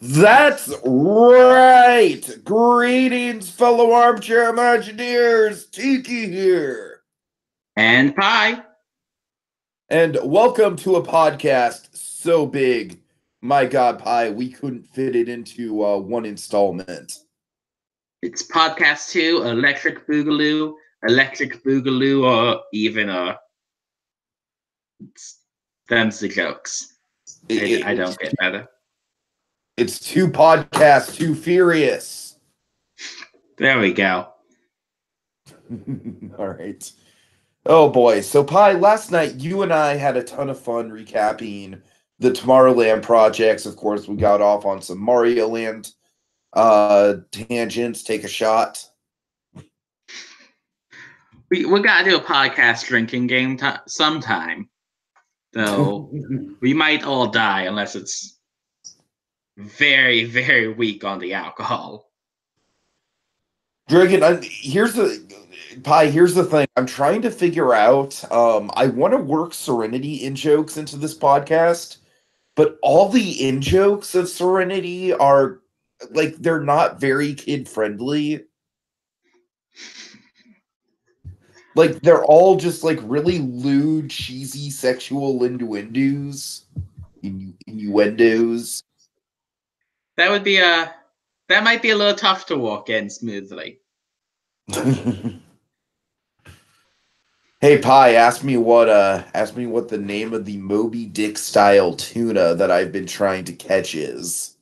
That's right! Greetings, fellow armchair Imagineers! Tiki here! And Pi. And welcome to a podcast so big, my God, Pi, we couldn't fit it into one installment. It's podcast 2, Electric Boogaloo, or even them's the jokes. I don't get better. It's two podcasts, too furious. There we go. All right. Oh boy. So Pi, last night you and I had a ton of fun recapping the Tomorrowland projects. Of course, we got off on some Mario Land tangents. Take a shot. We gotta do a podcast drinking game sometime. Though we might all die unless it's very, very weak on the alcohol. Dragon, here's the thing. I'm trying to figure out. I want to work Serenity in jokes into this podcast, but all the in jokes of Serenity are like they're not very kid friendly. Like they're all just like really lewd, cheesy, sexual innuendos. That would be that might be a little tough to walk in smoothly. Hey Pi, ask me what the name of the Moby Dick style tuna that I've been trying to catch is.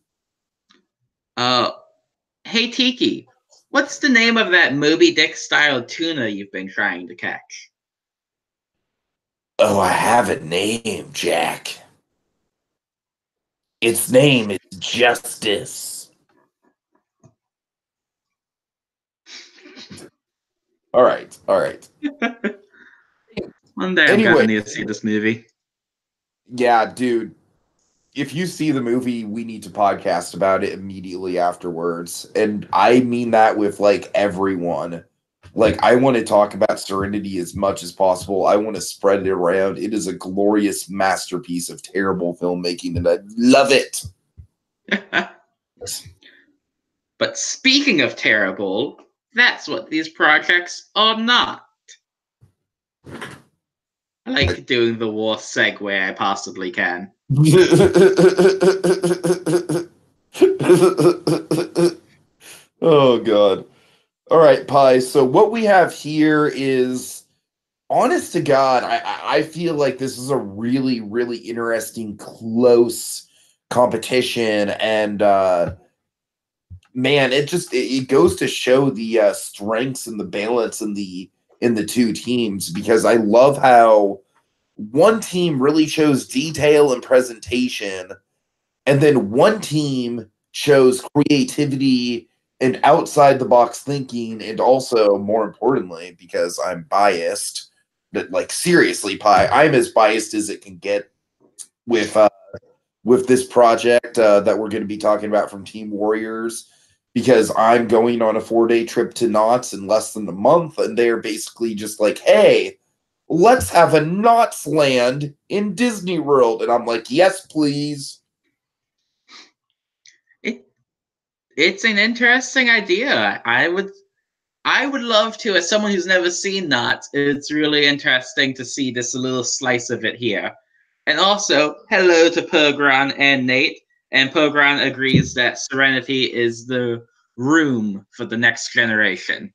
Hey Tiki, what's the name of that Moby Dick style tuna you've been trying to catch? Oh, I have a name, Jack. Its name is Justice. All right. One day I'm gonna need to see this movie. Yeah, dude. If you see the movie, we need to podcast about it immediately afterwards. And I mean that with like everyone. Like, I want to talk about Serenity as much as possible. I want to spread it around. It is a glorious masterpiece of terrible filmmaking, and I love it. But speaking of terrible, that's what these projects are not. I like doing the worst segue I possibly can. Oh, God. All right, Pi. So what we have here is, honest to God, I feel like this is a really, really interesting, close competition. And, man, it goes to show the strengths and the balance in the two teams, because I love how one team really chose detail and presentation, and then one team chose creativity and outside the box thinking, and also, more importantly, because I'm biased, but like seriously, Pi, I'm as biased as it can get with this project that we're going to be talking about from Team Warriors, because I'm going on a 4-day trip to Knott's in less than a month, and they're basically just like, hey, let's have a Knott's Land in Disney World. And I'm like, yes, please. It's an interesting idea. I would love to, as someone who's never seen Knott's, it's really interesting to see this little slice of it here. And also, hello to Pergran and Nate. And Pergran agrees that Serenity is the room for the next generation.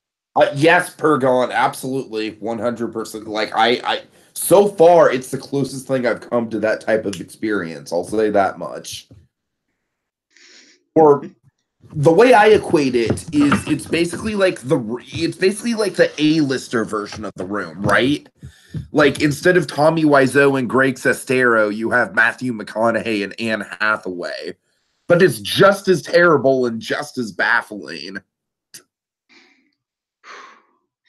Yes, Pergon, absolutely, 100%. Like, I so far, it's the closest thing I've come to that type of experience. I'll say that much. Or the way I equate it is, it's basically like the A-lister version of the room, right? Like, instead of Tommy Wiseau and Greg Sestero, you have Matthew McConaughey and Anne Hathaway. But it's just as terrible and just as baffling.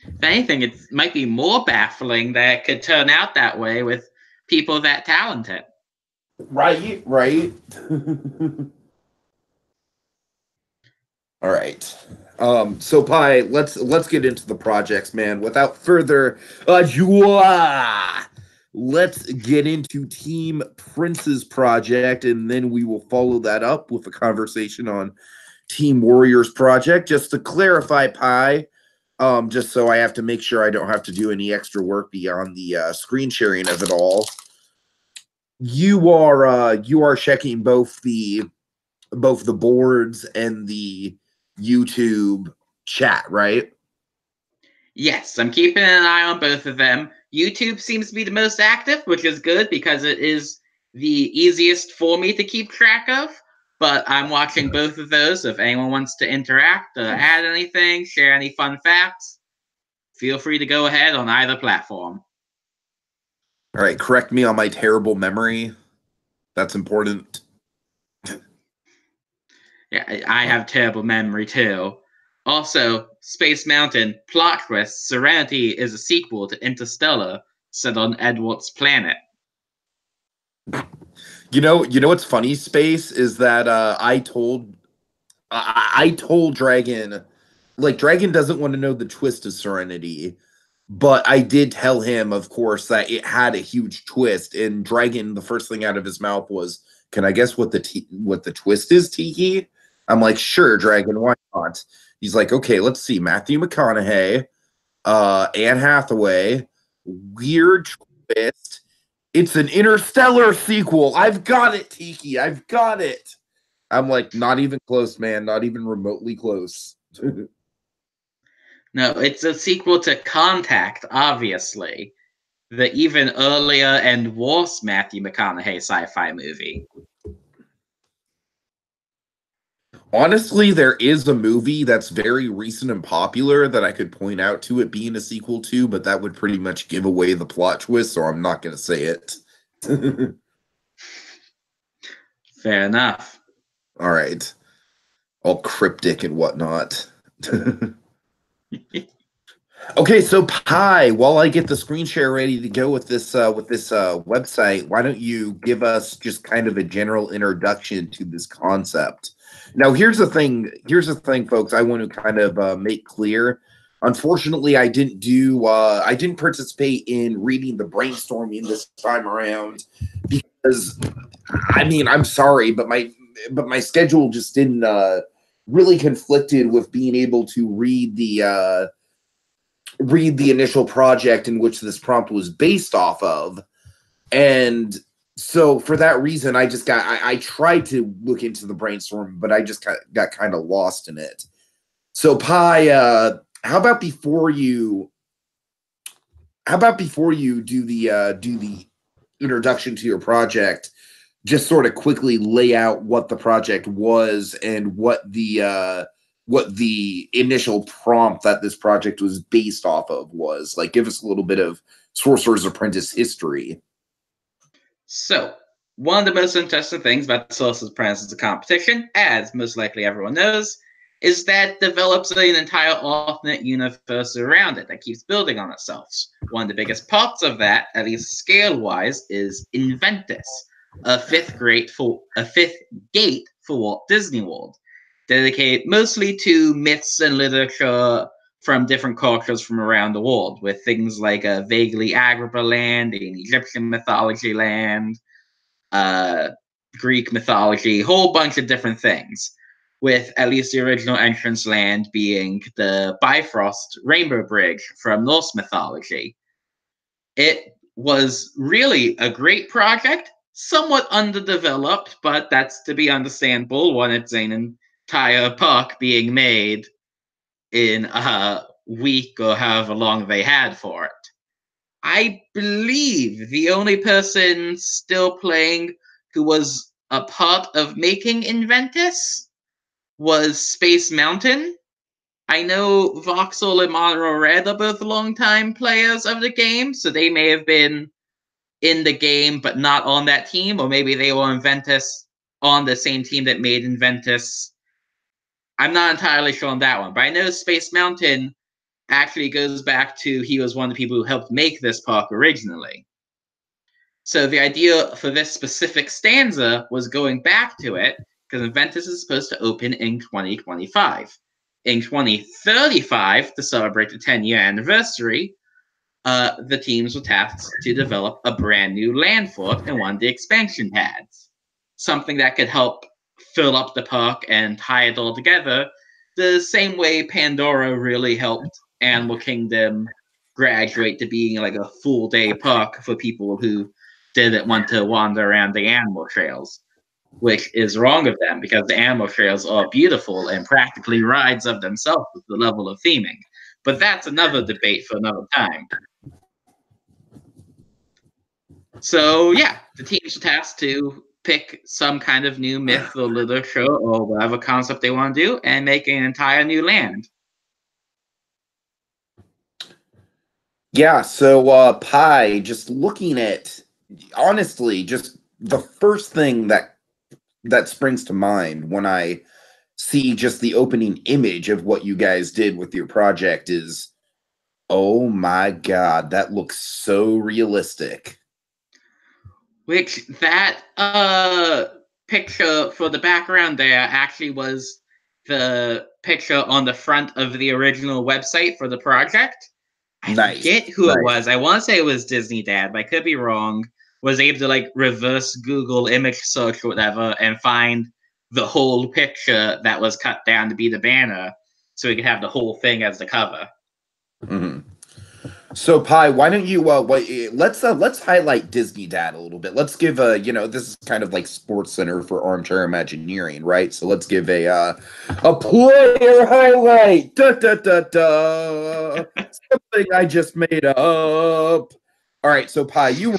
If anything, it might be more baffling that it could turn out that way with people that talented. Right. All right. So Pi, let's get into the projects, man. Without further ado, let's get into Team Prince's project, and then we will follow that up with a conversation on Team Warriors project. Just to clarify, Pi, just so I have to make sure I don't have to do any extra work beyond the screen sharing of it all. You are checking both the boards and the YouTube chat, right? Yes, I'm keeping an eye on both of them. YouTube seems to be the most active, which is good because it is the easiest for me to keep track of. But I'm watching both of those. If anyone wants to interact, add anything, share any fun facts, feel free to go ahead on either platform. All right, correct me on my terrible memory. That's important. Yeah, I have terrible memory too. Also, Space Mountain plot twist: Serenity is a sequel to Interstellar, set on Edward's planet. You know what's funny, Space, is that I told Dragon, like, Dragon doesn't want to know the twist of Serenity, but I did tell him, of course, that it had a huge twist. And Dragon, the first thing out of his mouth was, "Can I guess what the twist is, Tiki?" I'm like, "Sure, Dragon, why not?" He's like, "Okay, let's see. Matthew McConaughey, Anne Hathaway, weird twist. It's an Interstellar sequel. I've got it, Tiki. I've got it." I'm like, "Not even close, man. Not even remotely close." No, it's a sequel to Contact, obviously. The even earlier and worse Matthew McConaughey sci-fi movie. Honestly, there is a movie that's very recent and popular that I could point out to it being a sequel to, but that would pretty much give away the plot twist, so I'm not going to say it. Fair enough. All right. All cryptic and whatnot. Okay, so Pi, while I get the screen share ready to go with this website, why don't you give us just kind of a general introduction to this concept? Now, here's the thing. Here's the thing, folks. I want to kind of make clear. Unfortunately, I didn't participate in reading the brainstorming this time around because, I mean, I'm sorry, but my schedule just didn't really conflicted with being able to read the initial project in which this prompt was based off of. And so for that reason, I tried to look into the brainstorm, but I just got kind of lost in it. So Pi, how about before you do the introduction to your project, just sort of quickly lay out what the project was and what the initial prompt that this project was based off of was. Like, give us a little bit of Sorcerer's Apprentice history. So, one of the most interesting things about the Sorcerer's Apprentice as a competition, as most likely everyone knows, is that it develops an entire alternate universe around it that keeps building on itself. One of the biggest parts of that, at least scale-wise, is Inventus, a fifth gate for Walt Disney World, dedicated mostly to myths and literature from different cultures from around the world, with things like a vaguely Agrabah land, an Egyptian mythology land, Greek mythology, a whole bunch of different things, with at least the original entrance land being the Bifrost Rainbow Bridge from Norse mythology. It was really a great project, somewhat underdeveloped, but that's to be understandable when it's an entire park being made in a week or however long they had for it. I believe the only person still playing who was a part of making Inventus was Space Mountain. I know Voxel and Monroe Red are both longtime players of the game, so they may have been in the game but not on that team, or maybe they were Inventus on the same team that made Inventus. I'm not entirely sure on that one, but I know Space Mountain actually goes back to he was one of the people who helped make this park originally. So the idea for this specific stanza was going back to it because Inventus is supposed to open in 2025. In 2035, to celebrate the 10-year anniversary, the teams were tasked to develop a brand new land fort in one of the expansion pads. Something that could help fill up the park and tie it all together, the same way Pandora really helped Animal Kingdom graduate to being like a full day park for people who didn't want to wander around the animal trails, which is wrong of them because the animal trails are beautiful and practically rides of themselves with the level of theming. But that's another debate for another time. So yeah, the teams are tasked to pick some kind of new myth or literature or whatever concept they want to do and make an entire new land. Yeah, so Pi, just looking at, honestly, just the first thing that springs to mind when I see just the opening image of what you guys did with your project is, oh my god, that looks so realistic. Which that picture for the background there actually was the picture on the front of the original website for the project. I Nice. forget who it was. I want to say it was Disney Dad, but I could be wrong. Was able to like reverse Google image search or whatever and find the whole picture that was cut down to be the banner, so we could have the whole thing as the cover. Mm-hmm. So Pi, why don't you let's highlight Disney Dad a little bit. Let's give this is kind of like Sports Center for Armchair Imagineering, right? So let's give a player highlight. Da da da da. Something I just made up. All right, so Pi, you were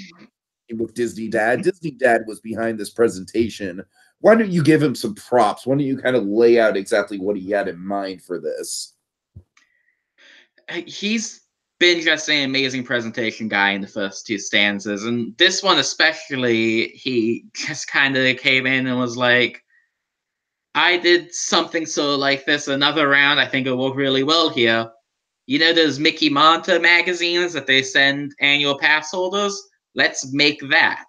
with Disney Dad. Disney Dad was behind this presentation. Why don't you give him some props? Why don't you kind of lay out exactly what he had in mind for this? He's been just an amazing presentation guy in the first two stanzas, and this one especially, he just kind of came in and was like, I did something so like this another round. I think it worked really well here. You know those Mickey Manta magazines that they send annual pass holders? Let's make that.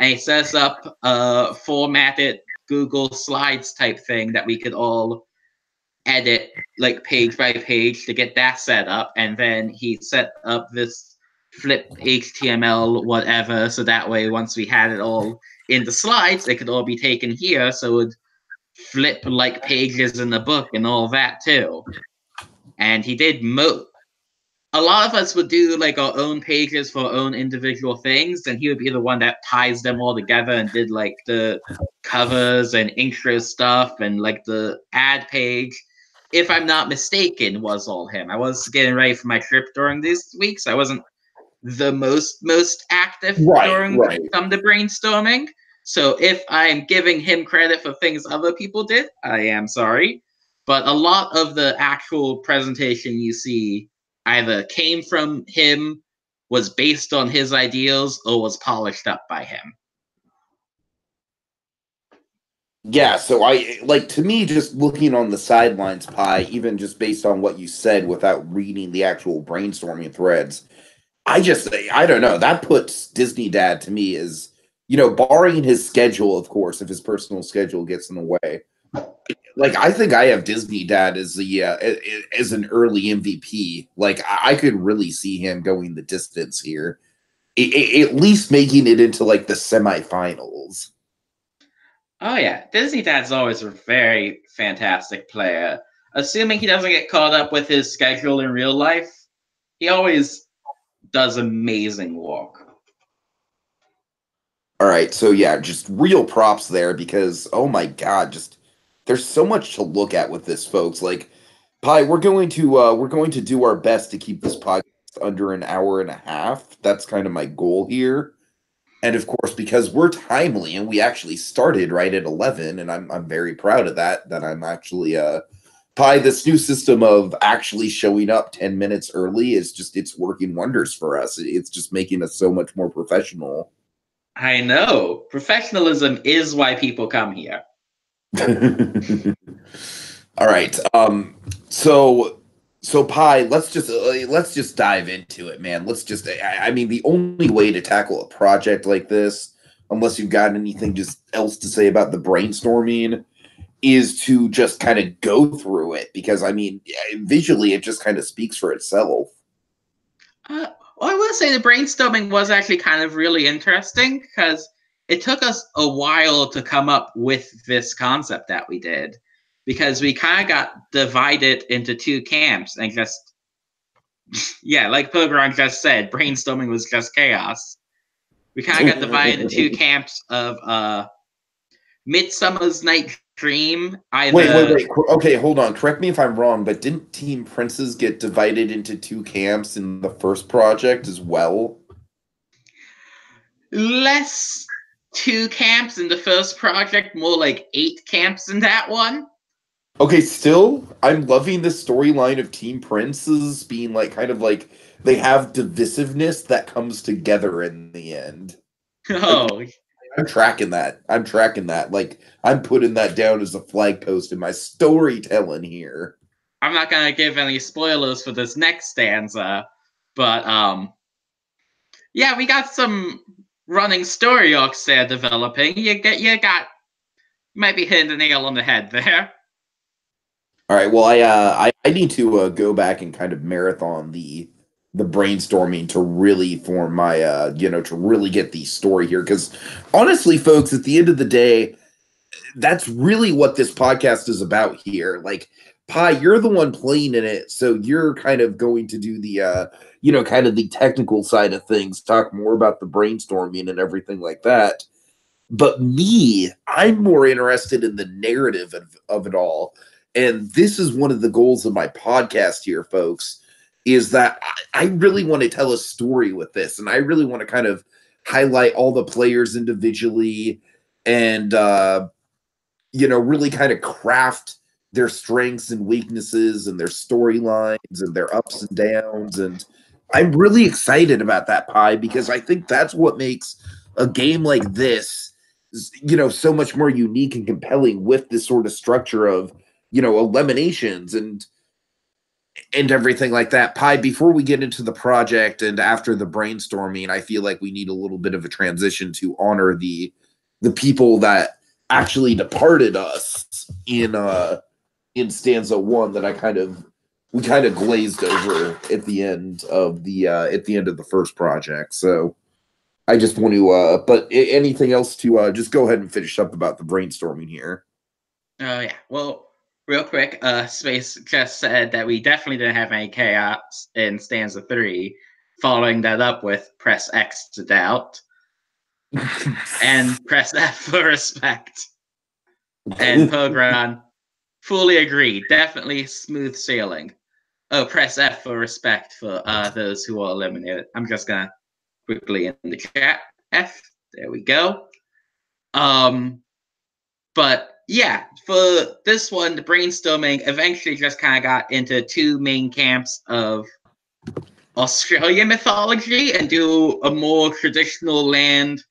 And he sets up a formatted Google Slides type thing that we could all edit like page by page to get that set up. And then he set up this flip HTML whatever, so that way once we had it all in the slides, it could all be taken here, so it would flip like pages in the book and all that too. And he did a lot of us would do like our own pages for our own individual things, and he would be the one that ties them all together and did like the covers and intro stuff and like the ad page. If I'm not mistaken, was all him. I was getting ready for my trip during these weeks. I wasn't the most active during some of the brainstorming. So if I'm giving him credit for things other people did, I am sorry. But a lot of the actual presentation you see either came from him, was based on his ideals, or was polished up by him. Yeah, so I like, to me, just looking on the sidelines, Pi, even just based on what you said without reading the actual brainstorming threads, I don't know. That puts Disney Dad to me as, barring his schedule, of course, if his personal schedule gets in the way. Like, I think I have Disney Dad as as an early MVP. Like, I could really see him going the distance here, at least making it into like the semifinals. Oh yeah, Disney Dad's always a very fantastic player. Assuming he doesn't get caught up with his schedule in real life, he always does amazing work. All right, so yeah, just real props there because oh my god, just there's so much to look at with this, folks. Like, Pi, we're going to do our best to keep this podcast under an hour and a half. That's kind of my goal here. And of course, because we're timely and we actually started right at 11, and I'm very proud of that I'm actually Pi, this new system of actually showing up 10 minutes early it's working wonders for us. It's just making us so much more professional. I know. Professionalism is why people come here. All right. So Pi, let's just dive into it, man. I mean, the only way to tackle a project like this, unless you've got anything just else to say about the brainstorming, is to just kind of go through it because I mean, visually it just kind of speaks for itself. Well, I will say the brainstorming was actually kind of really interesting because it took us a while to come up with this concept that we did, because we kind of got divided into two camps and just, yeah, like Pogron just said, brainstorming was just chaos. We kind of got divided into two camps of Midsummer's Night Dream, either. Wait. Okay, hold on. Correct me if I'm wrong, but didn't Team Princes get divided into two camps in the first project as well? Less two camps in the first project, more like 8 camps in that one. Okay, still, I'm loving the storyline of Team Princes being like kind of like they have divisiveness that comes together in the end. Like, Oh, I'm tracking that. I'm tracking that. Like I'm putting that down as a flag post in my storytelling here. I'm not gonna give any spoilers for this next stanza, but yeah, we got some running story arcs there developing. You might be hitting the nail on the head there. All right. Well, I need to go back and kind of marathon the brainstorming to really form my to really get the story here, because honestly, folks, at the end of the day, that's really what this podcast is about here. Like, Pi, you're the one playing in it, so you're kind of going to do the kind of the technical side of things, talk more about the brainstorming and everything like that. But me, I'm more interested in the narrative of it all. And this is one of the goals of my podcast here, folks, is that I really want to tell a story with this. And I really want to kind of highlight all the players individually and, really kind of craft their strengths and weaknesses and their storylines and their ups and downs. And I'm really excited about that, Pi, because I think that's what makes a game like this so much more unique and compelling, with this sort of structure of eliminations and everything like that. Pi, before we get into the project and after the brainstorming, I feel like we need a little bit of a transition to honor the people that actually departed us in stanza 1 that we kind of glazed over at the end of the first project. So I just want to, but anything else to just go ahead and finish up about the brainstorming here? Oh yeah. Well, real quick, Space just said that we definitely didn't have any chaos in stanza 3. Following that up with press X to doubt and press F for respect. And Pogron fully agreed. Definitely smooth sailing. Oh, press F for respect for those who are eliminated. I'm just gonna quickly in the chat. F. There we go. But yeah, for this one, the brainstorming eventually just kind of got into two main camps of Australian mythology and do a more traditional land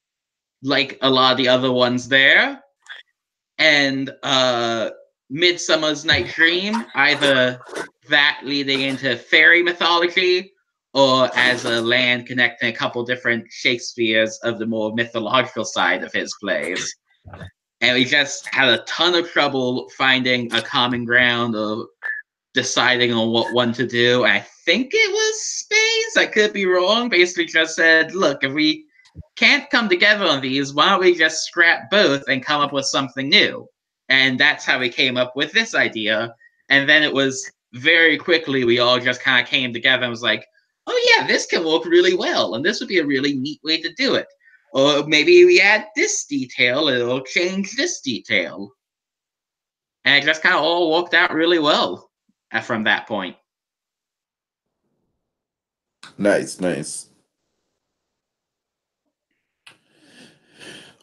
like a lot of the other ones there. And Midsummer's Night Dream, either that leading into fairy mythology or as a land connecting a couple different Shakespeare's of the more mythological side of his plays. And we just had a ton of trouble finding a common ground of deciding on what one to do. I think it was Space. I could be wrong. Basically just said, look, if we can't come together on these, why don't we just scrap both and come up with something new? And that's how we came up with this idea. And then it was very quickly, we all just kind of came together and was like, oh yeah, this can work really well. And this would be a really neat way to do it. Or maybe we add this detail, it'll change this detail. And it just kind of all worked out really well from that point. Nice.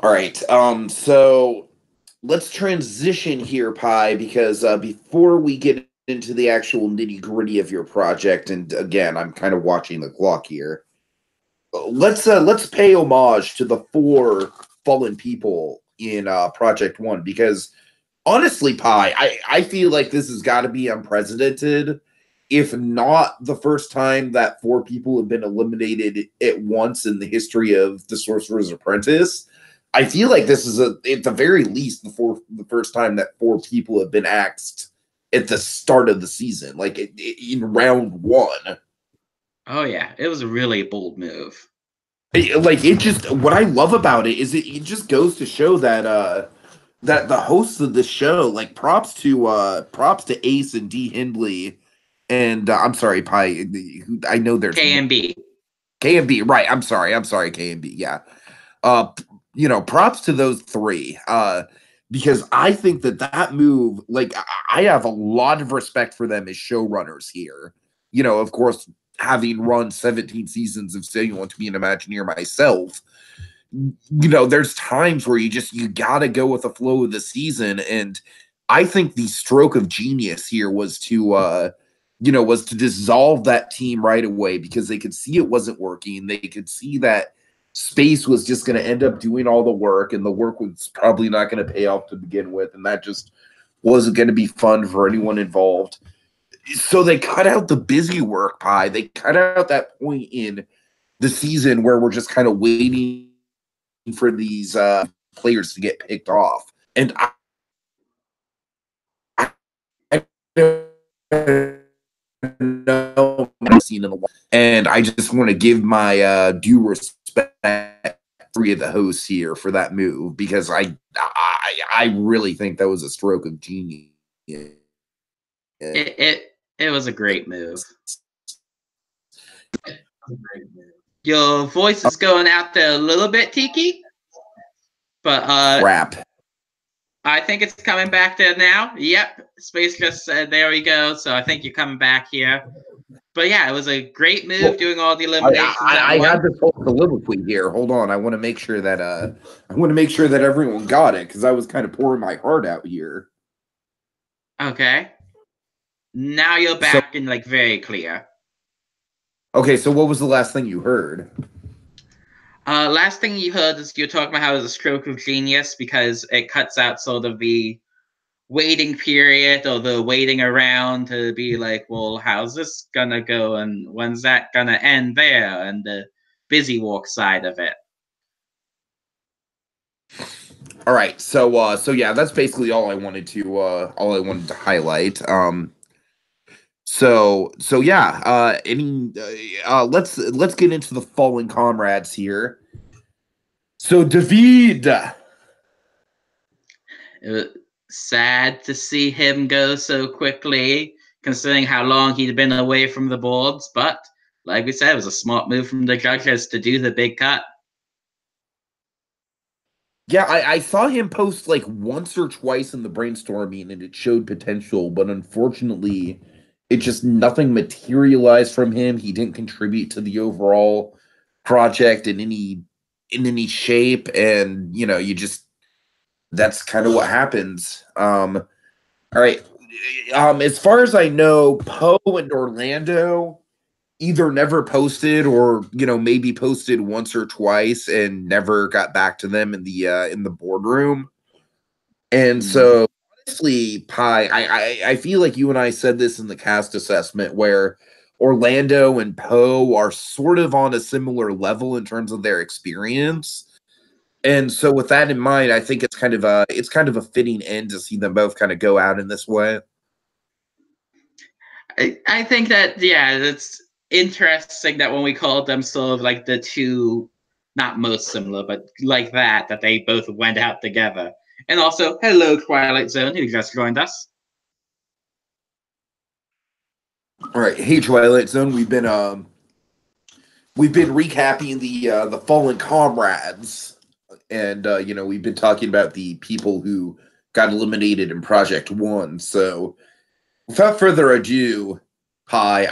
All right. So let's transition here, Pi, because before we get into the actual nitty gritty of your project, and again, I'm kind of watching the clock here. Let's pay homage to the 4 fallen people in Project 1, because honestly, Pi, I feel like this has got to be unprecedented, if not the first time that 4 people have been eliminated at once in the history of the Sorcerer's Apprentice. I feel like this is at the very least the first time that 4 people have been axed at the start of the season, like in round 1. Oh yeah, it was a really bold move. It just what I love about it is it just goes to show that that the hosts of the show, like props to Ace and D Hindley and I'm sorry, Pi. I know there's KMB. KMB, right? I'm sorry, KMB. Yeah. Uh, props to those three. Because I think that that move, like, I have a lot of respect for them as showrunners here. Of course, having run 17 seasons of Say You Want to Be an Imagineer myself, there's times where you gotta go with the flow of the season, and I think the stroke of genius here was to dissolve that team right away because they could see it wasn't working. They could see that space was just going to end up doing all the work, and the work was probably not going to pay off to begin with, and that just wasn't going to be fun for anyone involved. So they cut out the busy work, Pie. They cut out that point in the season where we're just kind of waiting for these players to get picked off. And I know seen in the and I just want to give my due respect three of the hosts here for that move because I really think that was a stroke of genius. It was a great move. Your voice is going out there a little bit, Tiki, but crap. I think it's coming back there now. Yep, Space just said there we go. So I think you're coming back here. But yeah, it was a great move doing all the eliminations. I had this whole soliloquy here. Hold on, I want to make sure that everyone got it because I was kind of pouring my heart out here. Okay. Now you're back and like very clear. Okay, so what was the last thing you heard? Last thing you heard is you're talking about how it was a stroke of genius because it cuts out sort of the waiting period or the waiting around to be like, well, how's this gonna go and when's that gonna end there, and the busy walk side of it. All right, so yeah, that's basically all I wanted to highlight. So yeah, let's get into the fallen comrades here. So David, It was sad to see him go so quickly, considering how long he'd been away from the boards. But like we said, it was a smart move from the judges to do the big cut. yeah, I saw him post like once or twice in the brainstorming, and it showed potential, but unfortunately, it just nothing materialized from him. He didn't contribute to the overall project in any shape, and you just that's kind of what happens. All right. As far as I know, Poe and Orlando either never posted or maybe posted once or twice and never got back to them in the boardroom. And so honestly, Pi, I feel like you and I said this in the cast assessment where Orlando and Poe are sort of on a similar level in terms of their experience. And so with that in mind, I think it's kind of a fitting end to see them both kind of go out in this way. I think that, yeah, it's interesting that when we called them sort of like the two, not most similar, but like that they both went out together. And also, hello, Twilight Zone, who just joined us. All right, hey Twilight Zone, we've been recapping the fallen comrades, and we've been talking about the people who got eliminated in Project One. So without further ado, Pi,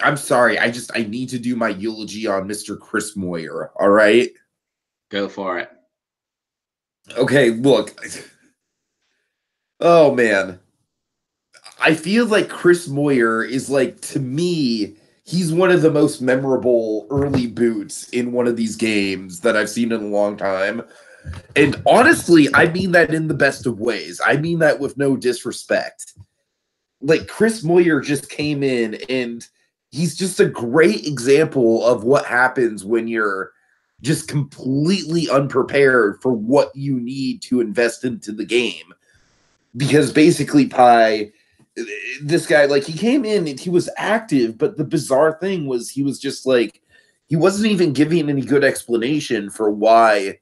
I'm sorry, I need to do my eulogy on Mr. Chris Moyer. All right, go for it. Okay, look. Oh man, I feel like Chris Moyer is like, to me, he's one of the most memorable early boots in one of these games that I've seen in a long time. And honestly, I mean that in the best of ways. I mean that with no disrespect. Like, Chris Moyer just came in and he's just a great example of what happens when you're just completely unprepared for what you need to invest into the game. Because basically, Pi, this guy, like, he came in and he was active, but the bizarre thing was he was just like, he wasn't even giving any good explanation for why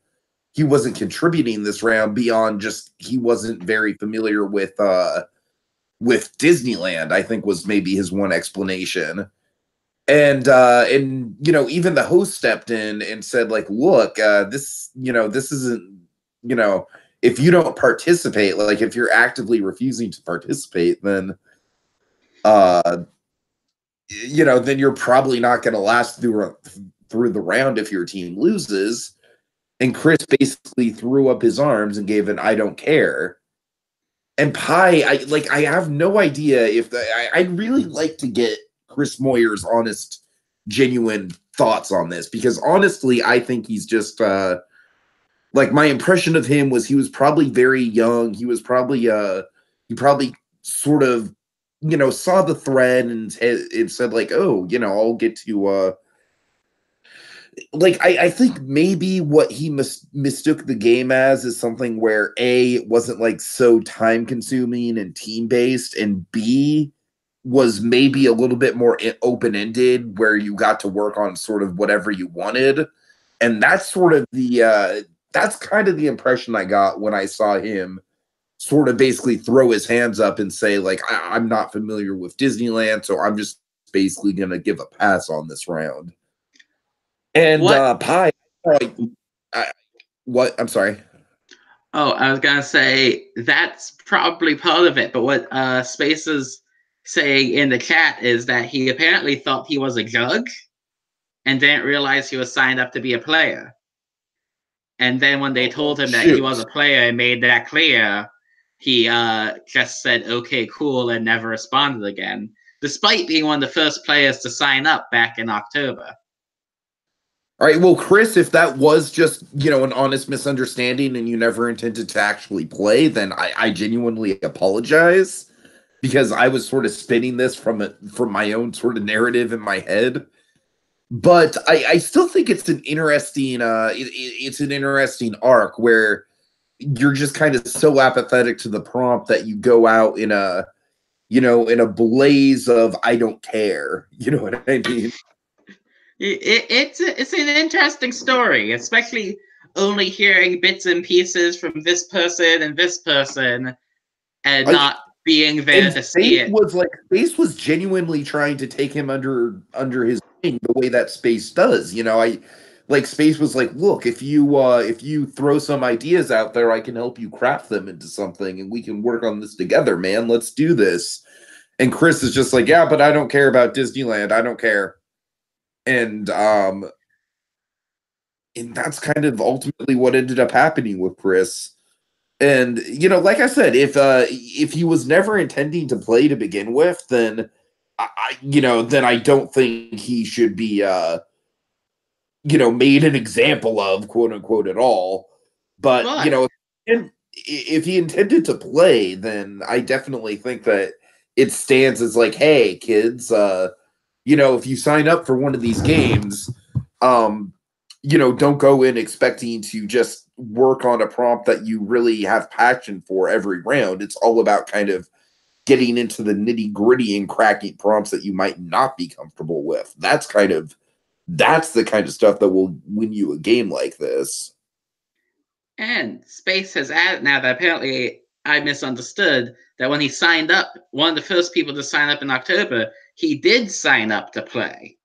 he wasn't contributing this round beyond just he wasn't very familiar with Disneyland, I think was maybe his one explanation. And you know, even the host stepped in and said, like, look, this, you know, this isn't, you know, if you don't participate, like if you're actively refusing to participate, then you know, then you're probably not going to last through the round if your team loses. And Chris basically threw up his arms and gave an "I don't care." And Pi, I have no idea if I'd really like to get Chris Moyer's honest, genuine thoughts on this, because honestly, I think he's just like, my impression of him was he was probably very young. He was probably he probably sort of, you know, saw the thread and it said like, oh, you know, I'll get to like, I think maybe what he mistook the game as is something where A, it wasn't like so time consuming and team based, and B, was maybe a little bit more open ended where you got to work on sort of whatever you wanted. And that's sort of the that's kind of the impression I got when I saw him sort of basically throw his hands up and say, like, I'm not familiar with Disneyland, so I'm just basically going to give a pass on this round. And What? Pi, what? I'm sorry. Oh, I was gonna say that's probably part of it. But what Space is saying in the chat is that he apparently thought he was a judge and didn't realize he was signed up to be a player. And then when they told him that he was a player and made that clear, he just said, "Okay, cool," and never responded again, despite being one of the first players to sign up back in October. All right, well, Chris, if that was just, you know, an honest misunderstanding and you never intended to actually play, then I genuinely apologize, because I was sort of spinning this from my own sort of narrative in my head. But I still think it's an interesting it's an interesting arc where you're just kind of so apathetic to the prompt that you go out in a, you know, in a blaze of "I don't care." You know what I mean? It's an interesting story, especially only hearing bits and pieces from this person and not being there And to see it. Space was genuinely trying to take him under his wing the way that Space does. You know, Space was like, look, if you throw some ideas out there, I can help you craft them into something, and we can work on this together, man. Let's do this. And Chris is just like, yeah, but I don't care about Disneyland. I don't care. And that's kind of ultimately what ended up happening with Chris. And, you know, like I said, if he was never intending to play to begin with, then then I don't think he should be you know, made an example of, quote unquote, at all. But, you know, if he intended to play, then I definitely think that it stands as like, hey, kids, you know, if you sign up for one of these games, you know, don't go in expecting to just work on a prompt that you really have passion for every round. It's all about kind of getting into the nitty gritty and cracking prompts that you might not be comfortable with. That's the kind of stuff that will win you a game like this. And Space has added now that apparently I misunderstood that when he signed up, one of the first people to sign up in October, he did sign up to play.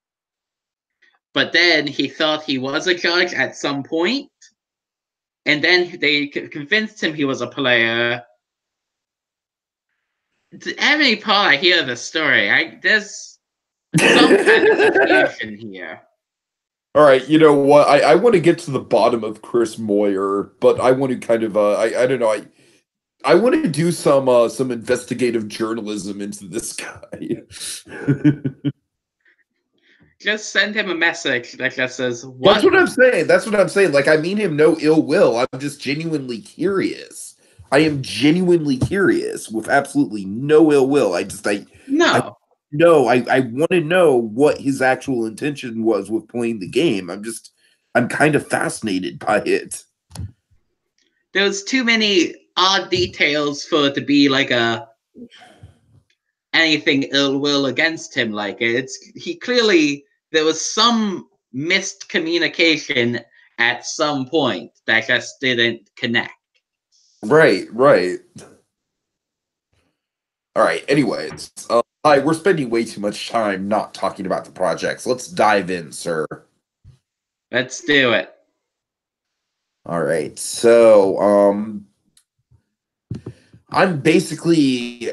But then he thought he was a judge at some point, and then they convinced him he was a player. Every part I hear the story, there's some kind of confusion here. All right, you know what? I want to get to the bottom of Chris Moyer, but I want to kind of I don't know, I want to do some investigative journalism into this guy. Just send him a message that just says, "What?" That's what I'm saying. That's what I'm saying. Like, I mean him no ill will. I'm just genuinely curious. I am genuinely curious with absolutely no ill will. No. I want to know what his actual intention was with playing the game. I'm kind of fascinated by it. There's too many odd details for it to be like a anything ill will against him like it. He clearly, there was some missed communication at some point that just didn't connect. Right. All right. Anyways, hi. We're spending way too much time not talking about the projects. Let's dive in, sir. Let's do it. All right. So, I'm basically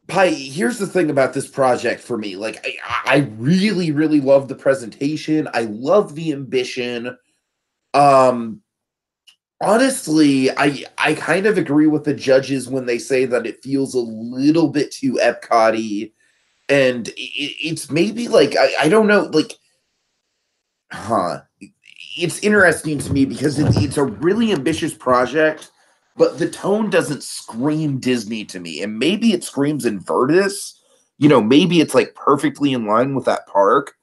Pi. Here's the thing about this project for me. Like, I really, really love the presentation. I love the ambition. Um, Honestly, I kind of agree with the judges when they say that it feels a little bit too Epcot-y, and it's maybe like I don't know, like, huh? It's interesting to me because it's a really ambitious project, but the tone doesn't scream Disney to me, and maybe it screams Invertus. You know, maybe it's like perfectly in line with that park,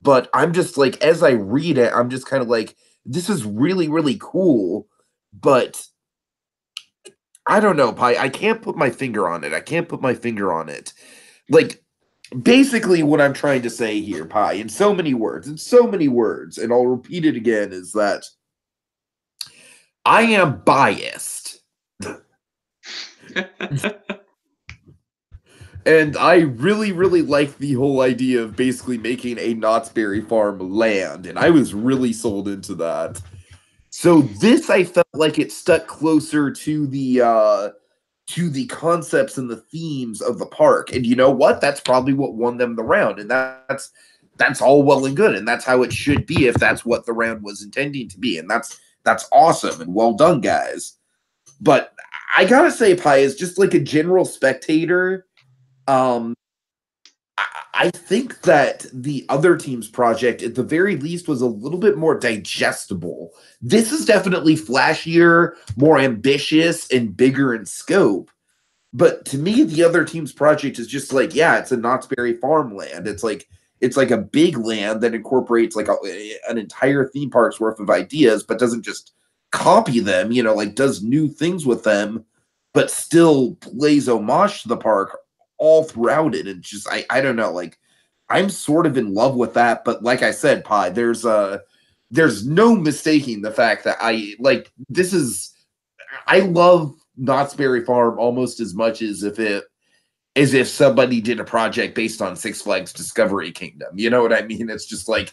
but I'm just like, as I read it, I'm just kind of like, this is really, really cool, but I don't know, Pi. I can't put my finger on it. Like, basically, what I'm trying to say here, Pi, in so many words, and I'll repeat it again, is that I am biased. And I really, really like the whole idea of basically making a Knott's Berry Farm land, and I was really sold into that. So this, I felt like it stuck closer to the concepts and the themes of the park. And you know what? That's probably what won them the round. And that's all well and good. And that's how it should be if that's what the round was intending to be. And that's awesome and well done, guys. But I gotta say, Pi, is just like a general spectator. Um, I think that the other team's project, at the very least, was a little bit more digestible. This is definitely flashier, more ambitious, and bigger in scope. But to me, the other team's project is just like, yeah, it's a Knott's Berry farmland. It's like a big land that incorporates like an entire theme park's worth of ideas, but doesn't just copy them. You know, like does new things with them, but still plays homage to the park all throughout it. And just I don't know, like I'm sort of in love with that. But like I said, Pi, there's no mistaking the fact that this is I love Knott's Berry Farm almost as much as if somebody did a project based on Six Flags Discovery Kingdom. You know what I mean? It's just like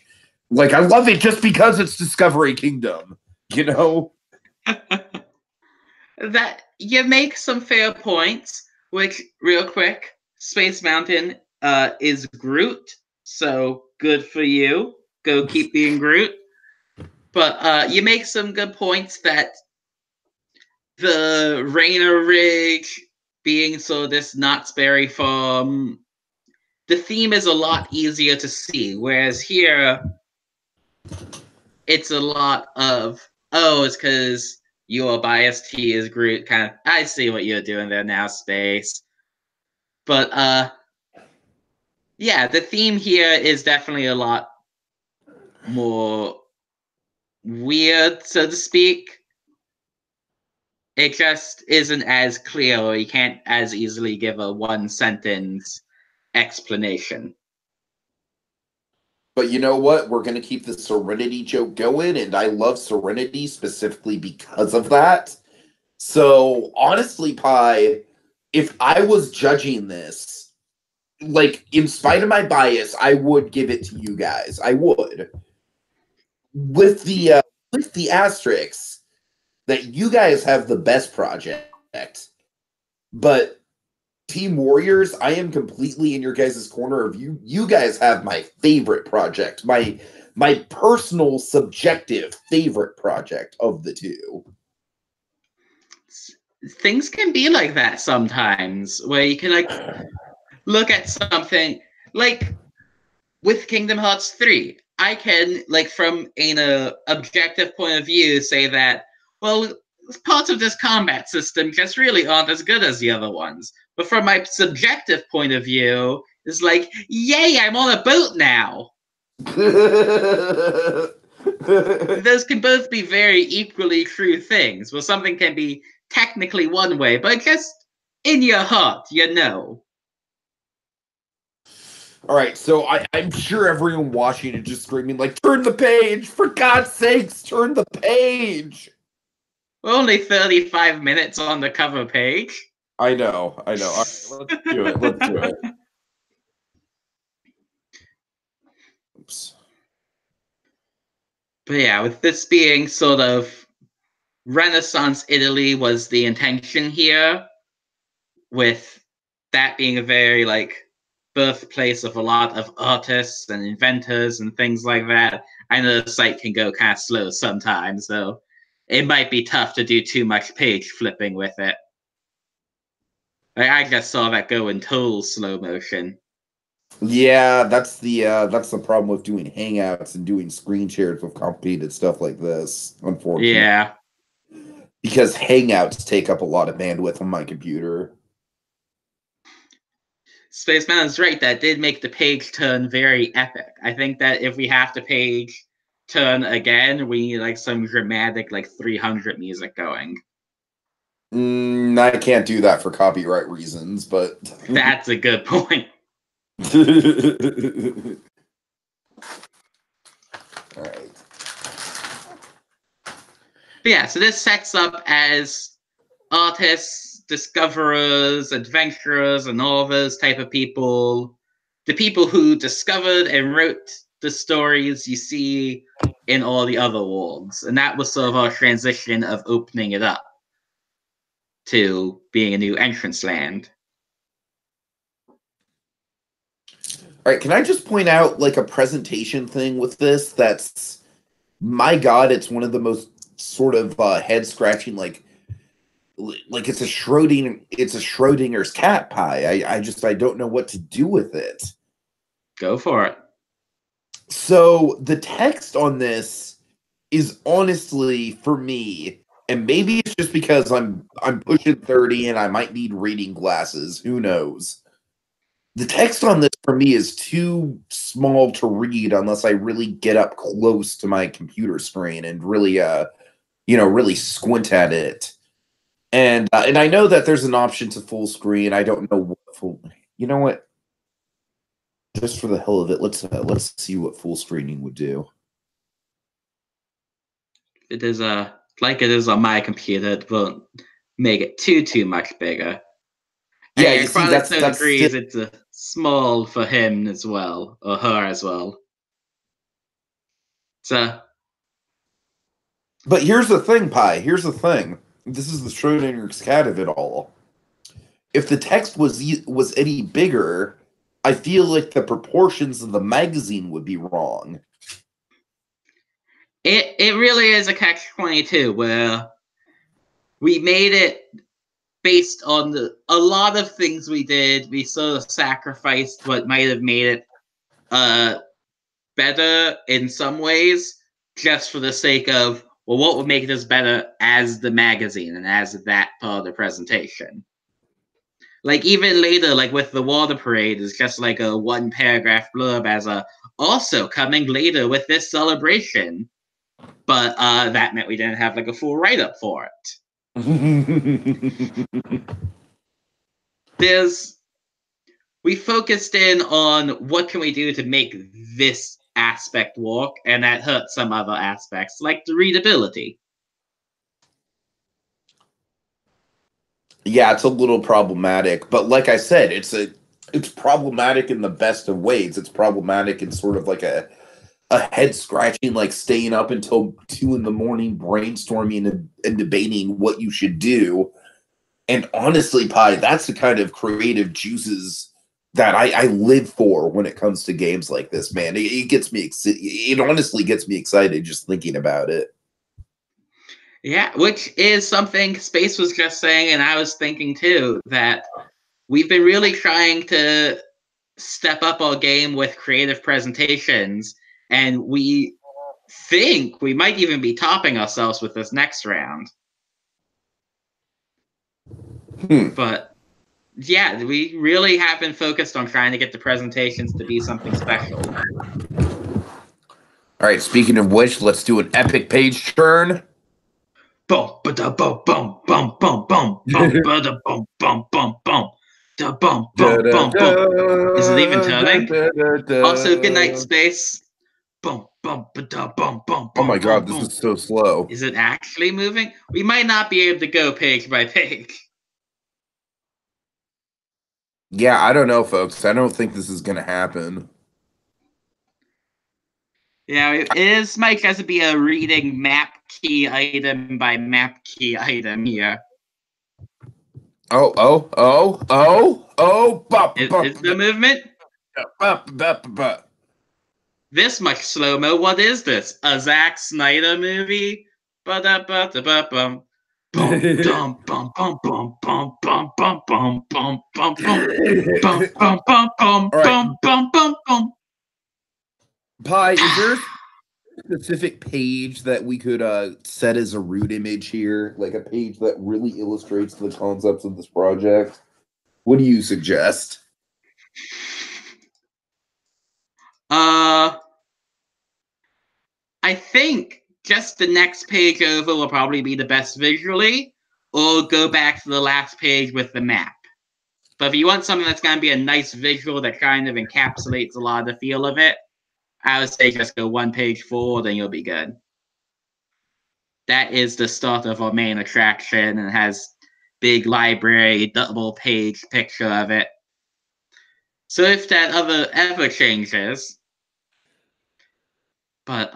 I love it just because it's Discovery Kingdom, you know? That you make some fair points, which real quick, Space Mountain is Groot, so good for you. Go keep being Groot. But you make some good points that the Rainier rig being so this Knott's Berry Farm, the theme is a lot easier to see, whereas here it's a lot of, oh, it's because you're biased, he is Groot, kind of, I see what you're doing there now, Space. But yeah, the theme here is definitely a lot more weird, so to speak. It just isn't as clear, or you can't as easily give a one sentence explanation. But you know what? We're going to keep the Serenity joke going, and I love Serenity specifically because of that. So, honestly, Pi, if I was judging this, like, in spite of my bias, I would give it to you guys. I would. With the asterisks that you guys have the best project, but Team Warriors, I am completely in your guys' corner of you. You guys have my favorite project, my personal subjective favorite project of the two. Things can be like that sometimes, where you can like look at something like with Kingdom Hearts 3. I can, like, from an objective point of view, say that, well, parts of this combat system just really aren't as good as the other ones. But from my subjective point of view, it's like, yay, I'm on a boat now. Those can both be very equally true things, where something can be technically one way, but just in your heart, you know. All right, so I'm sure everyone watching is just screaming like, "Turn the page! For God's sakes, turn the page!" We're only 35 minutes on the cover page. I know. All right, let's do it. Let's do it. Oops. But yeah, with this being sort of Renaissance Italy was the intention here, with that being a very like birthplace of a lot of artists and inventors and things like that. I know the site can go kind of slow sometimes, so it might be tough to do too much page flipping with it. I just saw that go in total slow motion. Yeah, that's the problem with doing Hangouts and doing screen shares with complicated stuff like this, unfortunately. Yeah. Because Hangouts take up a lot of bandwidth on my computer. Spaceman is right. That did make the page turn very epic. I think that if we have to page turn again, we need like some dramatic like 300 music going. I can't do that for copyright reasons, but That's a good point. All right. But yeah, so this sets up as artists, discoverers, adventurers, and all those type of people. The people who discovered and wrote the stories you see in all the other worlds. And that was sort of our transition of opening it up to being a new entrance land. All right, can I just point out like a presentation thing with this that's, my God, it's one of the most sort of head scratching, like it's a Schrodinger's cat pie. I don't know what to do with it. Go for it. So the text on this is honestly, for me, and maybe it's just because I'm pushing 30 and I might need reading glasses, who knows. The text on this for me is too small to read unless I really get up close to my computer screen and really really squint at it. And I know that there's an option to full screen. I don't know what full. You know what? Just for the hell of it, let's see what full screening would do. It is like it is on my computer. It won't make it too much bigger. Yeah, and you see, that's agrees still... it's small for him as well, or her as well. So, but here's the thing, Pi. Here's the thing. This is the Schrodinger's cat of it all. If the text was any bigger, I feel like the proportions of the magazine would be wrong. it really is a catch-22 where we made it based on a lot of things we did. We sort of sacrificed what might have made it better in some ways, just for the sake of, well, what would make this better as the magazine and as that part of the presentation. Like even later, like with the water parade, is just like a one paragraph blurb as a also coming later with this celebration. But that meant we didn't have like a full write up for it. We focused in on what can we do to make this aspect work, and that hurt some other aspects, like the readability. Yeah, it's a little problematic, but like I said, it's problematic in the best of ways. It's problematic in sort of like a head scratching, like staying up until 2 a.m. brainstorming and debating what you should do. And honestly, Pi, that's the kind of creative juices that I live for when it comes to games like this, man. It gets me it honestly gets me excited just thinking about it. Yeah, which is something Space was just saying, and I was thinking too, that we've been really trying to step up our game with creative presentations, and we think we might even be topping ourselves with this next round. But yeah, we really have been focused on trying to get the presentations to be something special. All right, speaking of which, let's do an epic page turn. Boom, ba-da, boom, boom, boom, boom, boom, boom, ba-da, boom, boom, boom, boom. Da bum Da, bum da, bum bum. Is it even da, da, turning? da, da, da. Also, good night, space. Bum bum ba da bum bum Oh my bum bum god, this bum. is so slow. Is it actually moving? We might not be able to go page by page. Yeah, I don't know, folks. I don't think this is gonna happen. Yeah, it is might just be a reading map key item by map key item here. Oh, oh, oh, oh, oh, bop, bop, Is the movement bop, bop, bop. this much slow mo? What is this? A Zack Snyder movie? Ba da ba da ba bum. Bum dum bum bum bum bum bum bum bum bum bum bum bum bum bum bum All right, bum bum bum bum. Pi, is there a specific page that we could set as a root image here? Like a page that really illustrates the concepts of this project? What do you suggest? Uh, I think just the next page over will probably be the best visually, or go back to the last page with the map. But if you want something that's going to be a nice visual that kind of encapsulates a lot of the feel of it, I would say just go one page forward and you'll be good. That is the start of our main attraction and has big library, double page picture of it. So if that ever changes, but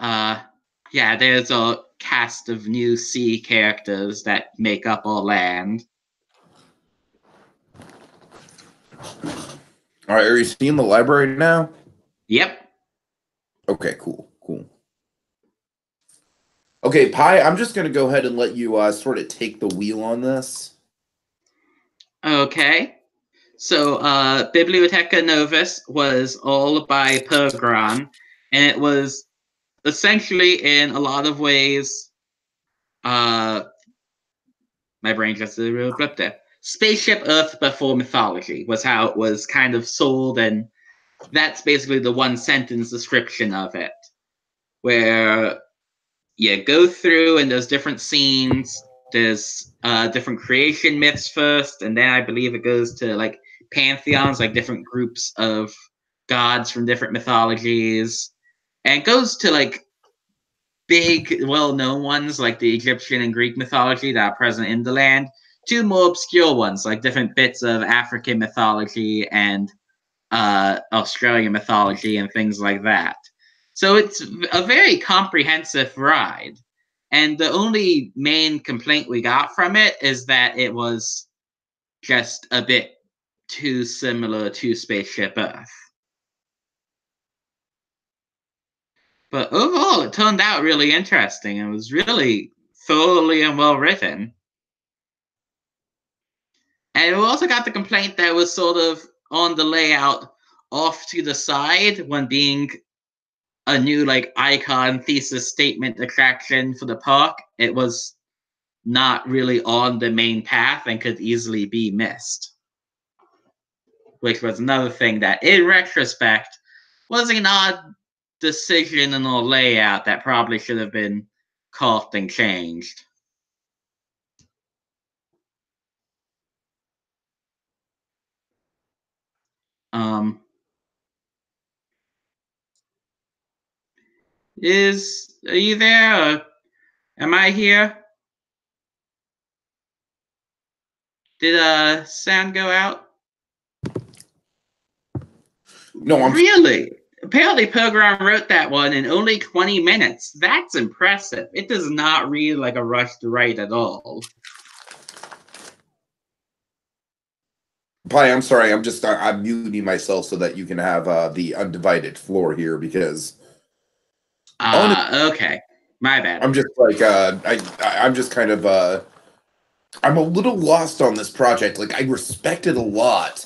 yeah, there's a cast of new sea characters that make up our land. All right, are you seeing the library now? Yep. Okay, cool, cool. Okay, Pi, I'm just going to go ahead and let you sort of take the wheel on this. Okay. So Bibliotheca Novus was all by Pergron, and it was essentially in a lot of ways my brain just did a real blip there. Spaceship Earth before mythology was how it was kind of sold, and that's basically the one sentence description of it, where you go through and there's different scenes. There's different creation myths first, and then I believe it goes to like pantheons, like different groups of gods from different mythologies, and it goes to like big, well-known ones like the Egyptian and Greek mythology that are present in the land, to more obscure ones like different bits of African mythology and Australian mythology and things like that. So it's a very comprehensive ride. And the only main complaint we got from it is that it was just a bit too similar to Spaceship Earth. But overall, it turned out really interesting and was really thoroughly and well written. And we also got the complaint that it was sort of on the layout off to the side when being a new like icon thesis statement attraction for the park. It was not really on the main path and could easily be missed. Which was another thing that, in retrospect, was an odd decision in the layout that probably should have been caught and changed. Um, are you there? Or am I here? Did sound go out? No, I'm Really? Apparently, Pilgrim wrote that one in only 20 minutes. That's impressive. It does not read like a rush to write at all. Pi, I'm sorry. I'm muting myself so that you can have the undivided floor here because Okay. My bad. I'm just like I'm just kind of I'm a little lost on this project. Like I respect it a lot,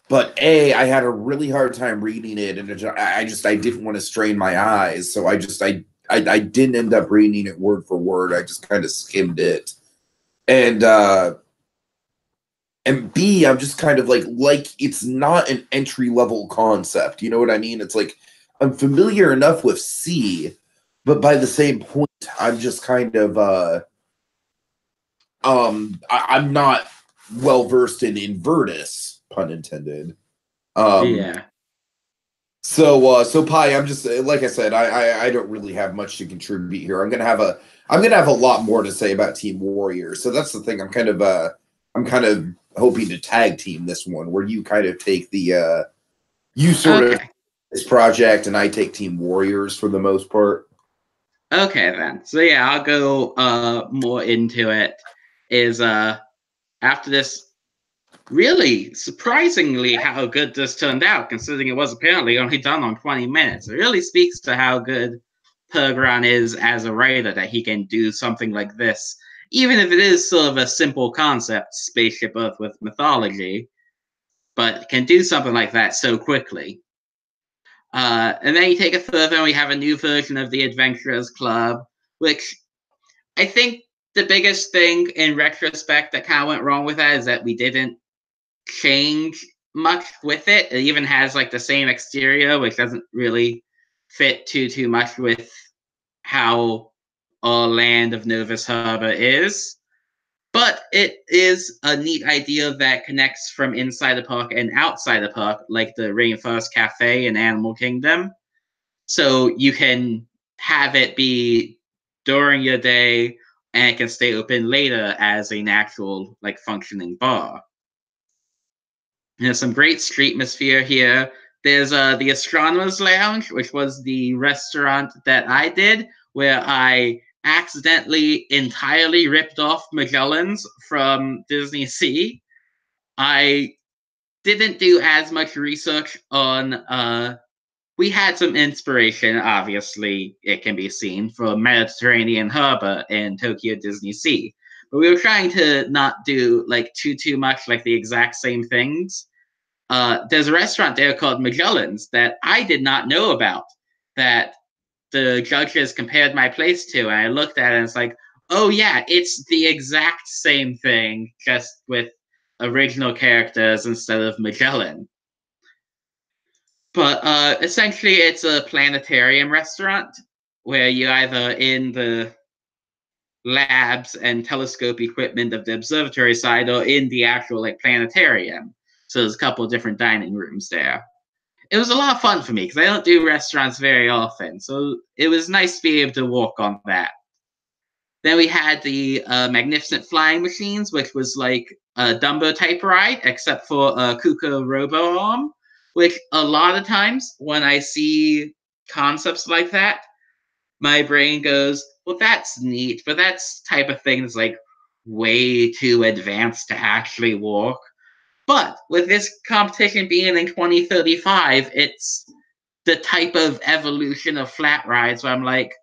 but I had a really hard time reading it, and I didn't want to strain my eyes, so I didn't end up reading it word for word. I just kind of skimmed it, and B, I'm just kind of like it's not an entry level concept. You know what I mean? It's like I'm familiar enough with C, but by the same point, I'm just kind of I'm not well versed in Inventus pun intended. Yeah. So Pi, I'm just like I said, I don't really have much to contribute here. I'm gonna have a lot more to say about Team Warrior. So that's the thing. I'm kind of hoping to tag team this one, where you kind of take the you sort of this project, and I take Team Warriors for the most part. Okay then. So yeah, I'll go more into it. Is after this, really surprisingly how good this turned out, considering it was apparently only done on 20 minutes. It really speaks to how good Pergron is as a writer, that he can do something like this, even if it is sort of a simple concept, spaceship Earth with mythology, but can do something like that so quickly. And then you take it further, and we have a new version of the Adventurers Club, which I think the biggest thing in retrospect that kind of went wrong with that is that we didn't change much with it. It even has like the same exterior, which doesn't really fit too much with how our land of Novus Harbor is. But it is a neat idea that connects from inside the park and outside the park, like the Rainforest Cafe in Animal Kingdom. So you can have it be during your day, and it can stay open later as an actual like functioning bar. There's some great street atmosphere here. There's the Astronomer's Lounge, which was the restaurant that I did, where I accidentally entirely ripped off Magellan's from Disney Sea. I didn't do as much research on we had some inspiration, obviously, it can be seen, from Mediterranean Harbor in Tokyo Disney Sea. But we were trying to not do like too much like the exact same things. There's a restaurant there called Magellan's that I did not know about, that the judges compared my place to, and I looked at it and it's like, oh yeah, it's the exact same thing, just with original characters instead of Magellan. But essentially, it's a planetarium restaurant where you're either in the labs and telescope equipment of the observatory side or in the actual like planetarium. So there's a couple of different dining rooms there. It was a lot of fun for me because I don't do restaurants very often. So it was nice to be able to walk on that. Then we had the Magnificent Flying Machines, which was like a Dumbo type ride, except for a Kuka Robo Arm, which a lot of times when I see concepts like that, my brain goes, well, that's neat, but that's type of thing that's like way too advanced to actually work. But with this competition being in 2035, it's the type of evolution of flat rides where I'm like,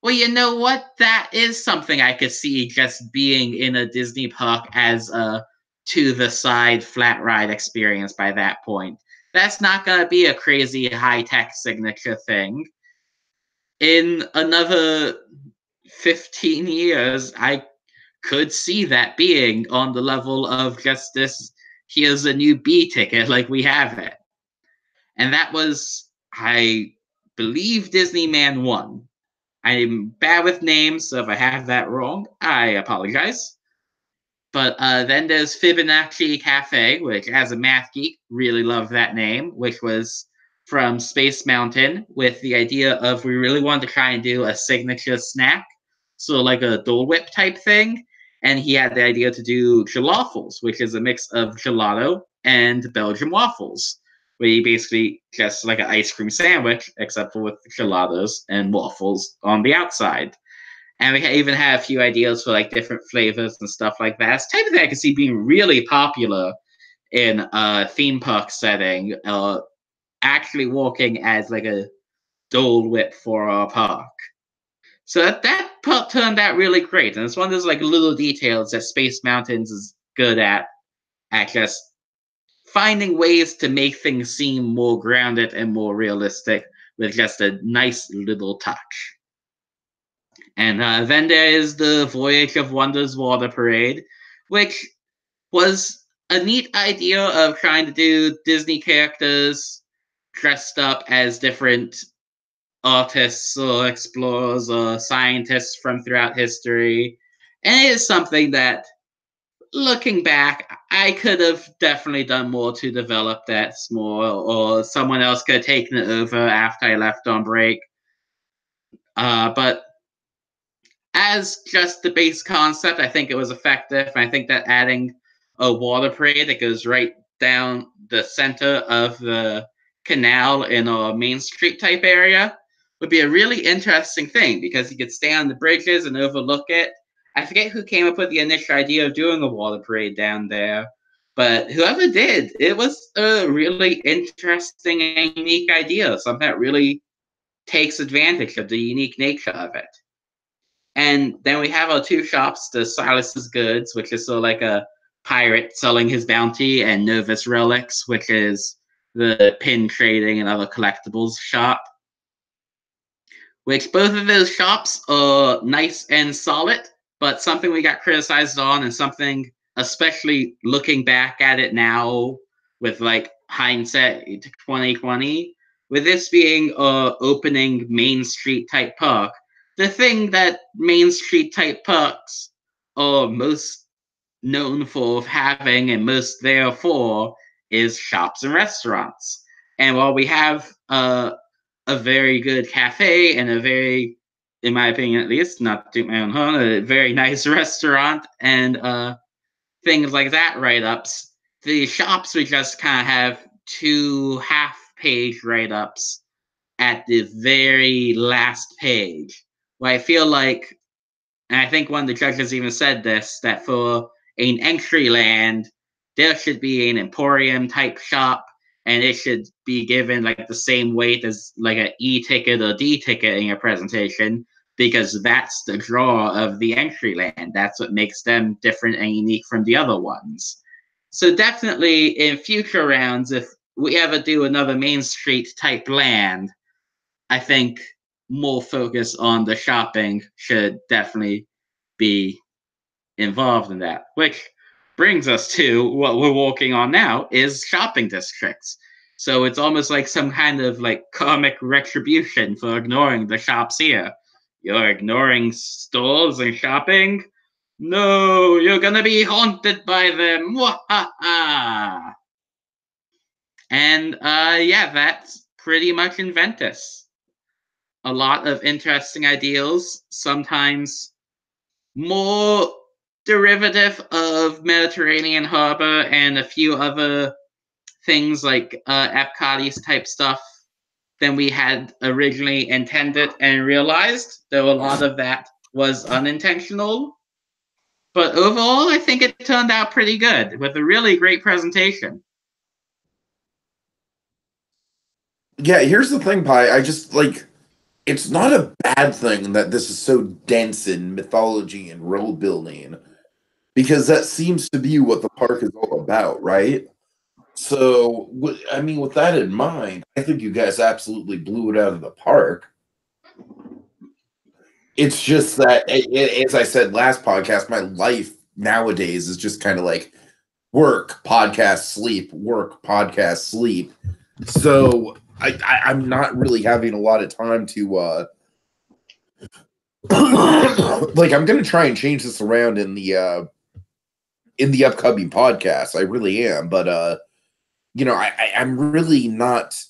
well, you know what? That is something I could see just being in a Disney park as a to the side flat ride experience by that point. That's not going to be a crazy high tech signature thing. In another 15 years, I could see that being on the level of just this here's a new B ticket, like we have it. And that was, I believe, Disney Man 1. I'm bad with names, so if I have that wrong, I apologize. But then there's Fibonacci Cafe, which, as a math geek, really love that name, which was from Space Mountain, with the idea of we really wanted to try and do a signature snack, so like a Dole Whip type thing. And he had the idea to do jalafels, which is a mix of gelato and Belgian waffles, where you basically just like an ice cream sandwich, except for with gelatos and waffles on the outside. And we even have a few ideas for like different flavors and stuff like that. It's the type of thing I could see being really popular in a theme park setting, actually working as like a Dole Whip for our park. So that part turned out really great. And it's one of those like little details that Space Mountains is good at just finding ways to make things seem more grounded and more realistic with just a nice little touch. And then there is the Voyage of Wonders Water Parade, which was a neat idea of trying to do Disney characters dressed up as different artists or explorers or scientists from throughout history. And it is something that looking back, I could have definitely done more to develop that more, or someone else could have taken it over after I left on break. But as just the base concept, I think it was effective. And I think that adding a water parade that goes right down the center of the canal in a main street type area would be a really interesting thing because you could stay on the bridges and overlook it. I forget who came up with the initial idea of doing a water parade down there, but whoever did, it was a really interesting and unique idea, something that really takes advantage of the unique nature of it. And then we have our two shops, the Silas's Goods, which is sort of like a pirate selling his bounty, and Novus Relics, which is the pin trading and other collectibles shop. Which both of those shops are nice and solid, but something we got criticized on, and something, especially looking back at it now with like hindsight 2020, with this being a opening Main Street type park, the thing that Main Street type parks are most known for having and most therefore is shops and restaurants. And while we have a very good cafe and a very, in my opinion at least, not to my own horn, a very nice restaurant and things like that write-ups, the shops we just kind of have two half-page write-ups at the very last page. Where I feel like, and I think one of the judges even said this, that for an entry land, there should be an emporium type shop, and it should be given like the same weight as like an E-ticket or D-ticket in your presentation, because that's the draw of the entry land. That's what makes them different and unique from the other ones. So definitely in future rounds, if we ever do another Main Street type land, I think more focus on the shopping should definitely be involved in that. Which brings us to what we're working on now is shopping districts. So it's almost like some kind of like comic retribution for ignoring the shops here. You're ignoring stores and shopping? No, you're gonna be haunted by them. Wahaha! And yeah, that's pretty much Inventus. A lot of interesting ideals, sometimes more derivative of Mediterranean Harbor and a few other things like Epcotty's type stuff than we had originally intended and realized, though a lot of that was unintentional. But overall, I think it turned out pretty good with a really great presentation. Yeah, here's the thing, Pi. I just like it's not a bad thing that this is so dense in mythology and world building because that seems to be what the park is all about, right? So, I mean, with that in mind, I think you guys absolutely blew it out of the park. It's just that, as I said last podcast, my life nowadays is just kind of like work, podcast, sleep, work, podcast, sleep. So I'm not really having a lot of time to like I'm gonna try and change this around in the upcoming podcast. I really am, but you know, I'm really not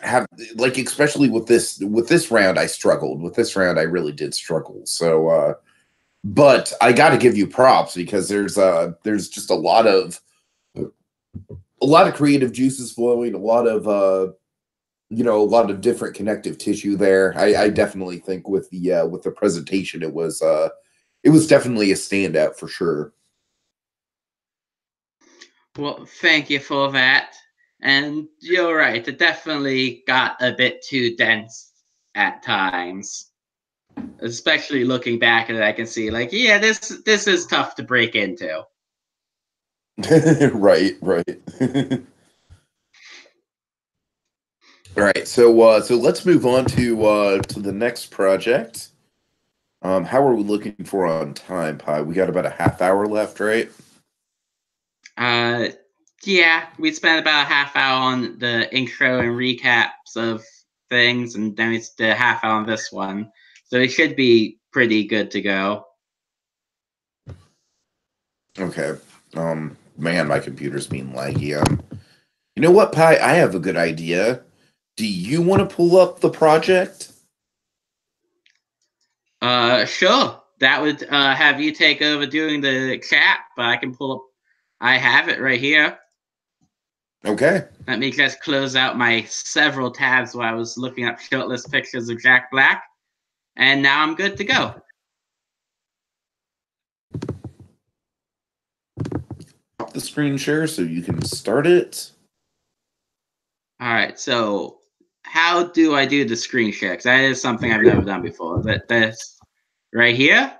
have like especially with this round I struggled. With this round I really did struggle. So but I got to give you props because there's just a lot of creative juices flowing, a lot of you know, a lot of different connective tissue there. I definitely think with the presentation it was definitely a standout for sure. Well, thank you for that. And you're right, it definitely got a bit too dense at times. Especially looking back at it, I can see like, yeah, this is tough to break into. Right, right. All right, so let's move on to the next project. How are we looking for on time, Pi? We got about a half hour left, right? Uh, yeah, we spent about a half hour on the intro and recaps of things, and then it's the half hour on this one. So it should be pretty good to go. Okay. Man, my computer's being laggy. You know what, Pi? I have a good idea. Do you want to pull up the project? Sure. That would have you take over doing the chat, but I can pull up. I have it right here. Okay. Let me just close out my several tabs while I was looking up shirtless pictures of Jack Black, and now I'm good to go. Stop the screen share so you can start it. All right, so how do I do the screen share? Because that is something I've never done before. This right here.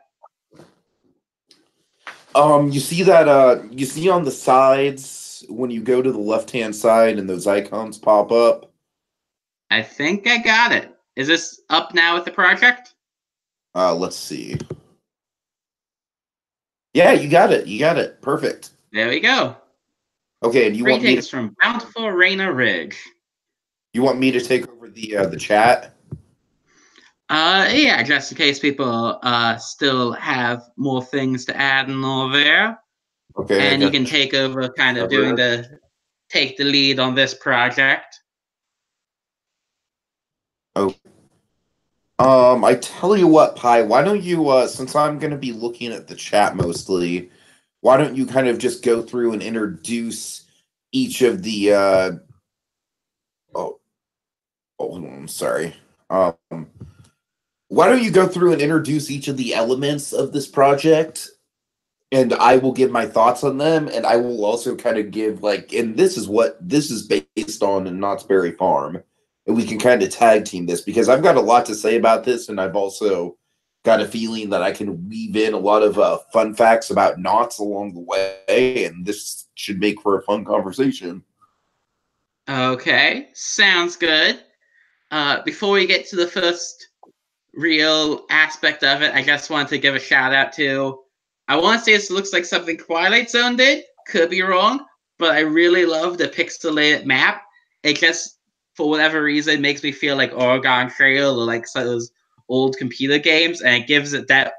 You see that you see on the sides when you go to the left-hand side and those icons pop up? I think I got it. Is this up now with the project? Let's see. Yeah, you got it. You got it. Perfect. There we go. Okay, and Greetings from bountiful Rainier Ridge. you want me to take over the chat? Yeah, just in case people still have more things to add and all there. Okay, And you can take over kind of take the lead on this project. Oh. I tell you what, Pi, why don't you, since I'm going to be looking at the chat mostly, why don't you kind of just go through and introduce each of the, hold on, I'm sorry. Why don't you go through and introduce each of the elements of this project, and I will give my thoughts on them, and I will also kind of give, like, and this is what this is based on in Knott's Berry Farm. And we can kind of tag team this because I've got a lot to say about this, and I've also got a feeling that I can weave in a lot of fun facts about knots along the way, and this should make for a fun conversation. Okay, sounds good. Before we get to the first real aspect of it, I just wanted to give a shout out to. I want to say this looks like something Twilight Zone did. Could be wrong, but I really love the pixelated map. It just, for whatever reason, makes me feel like Oregon Trail or like some of those old computer games, and it gives it that.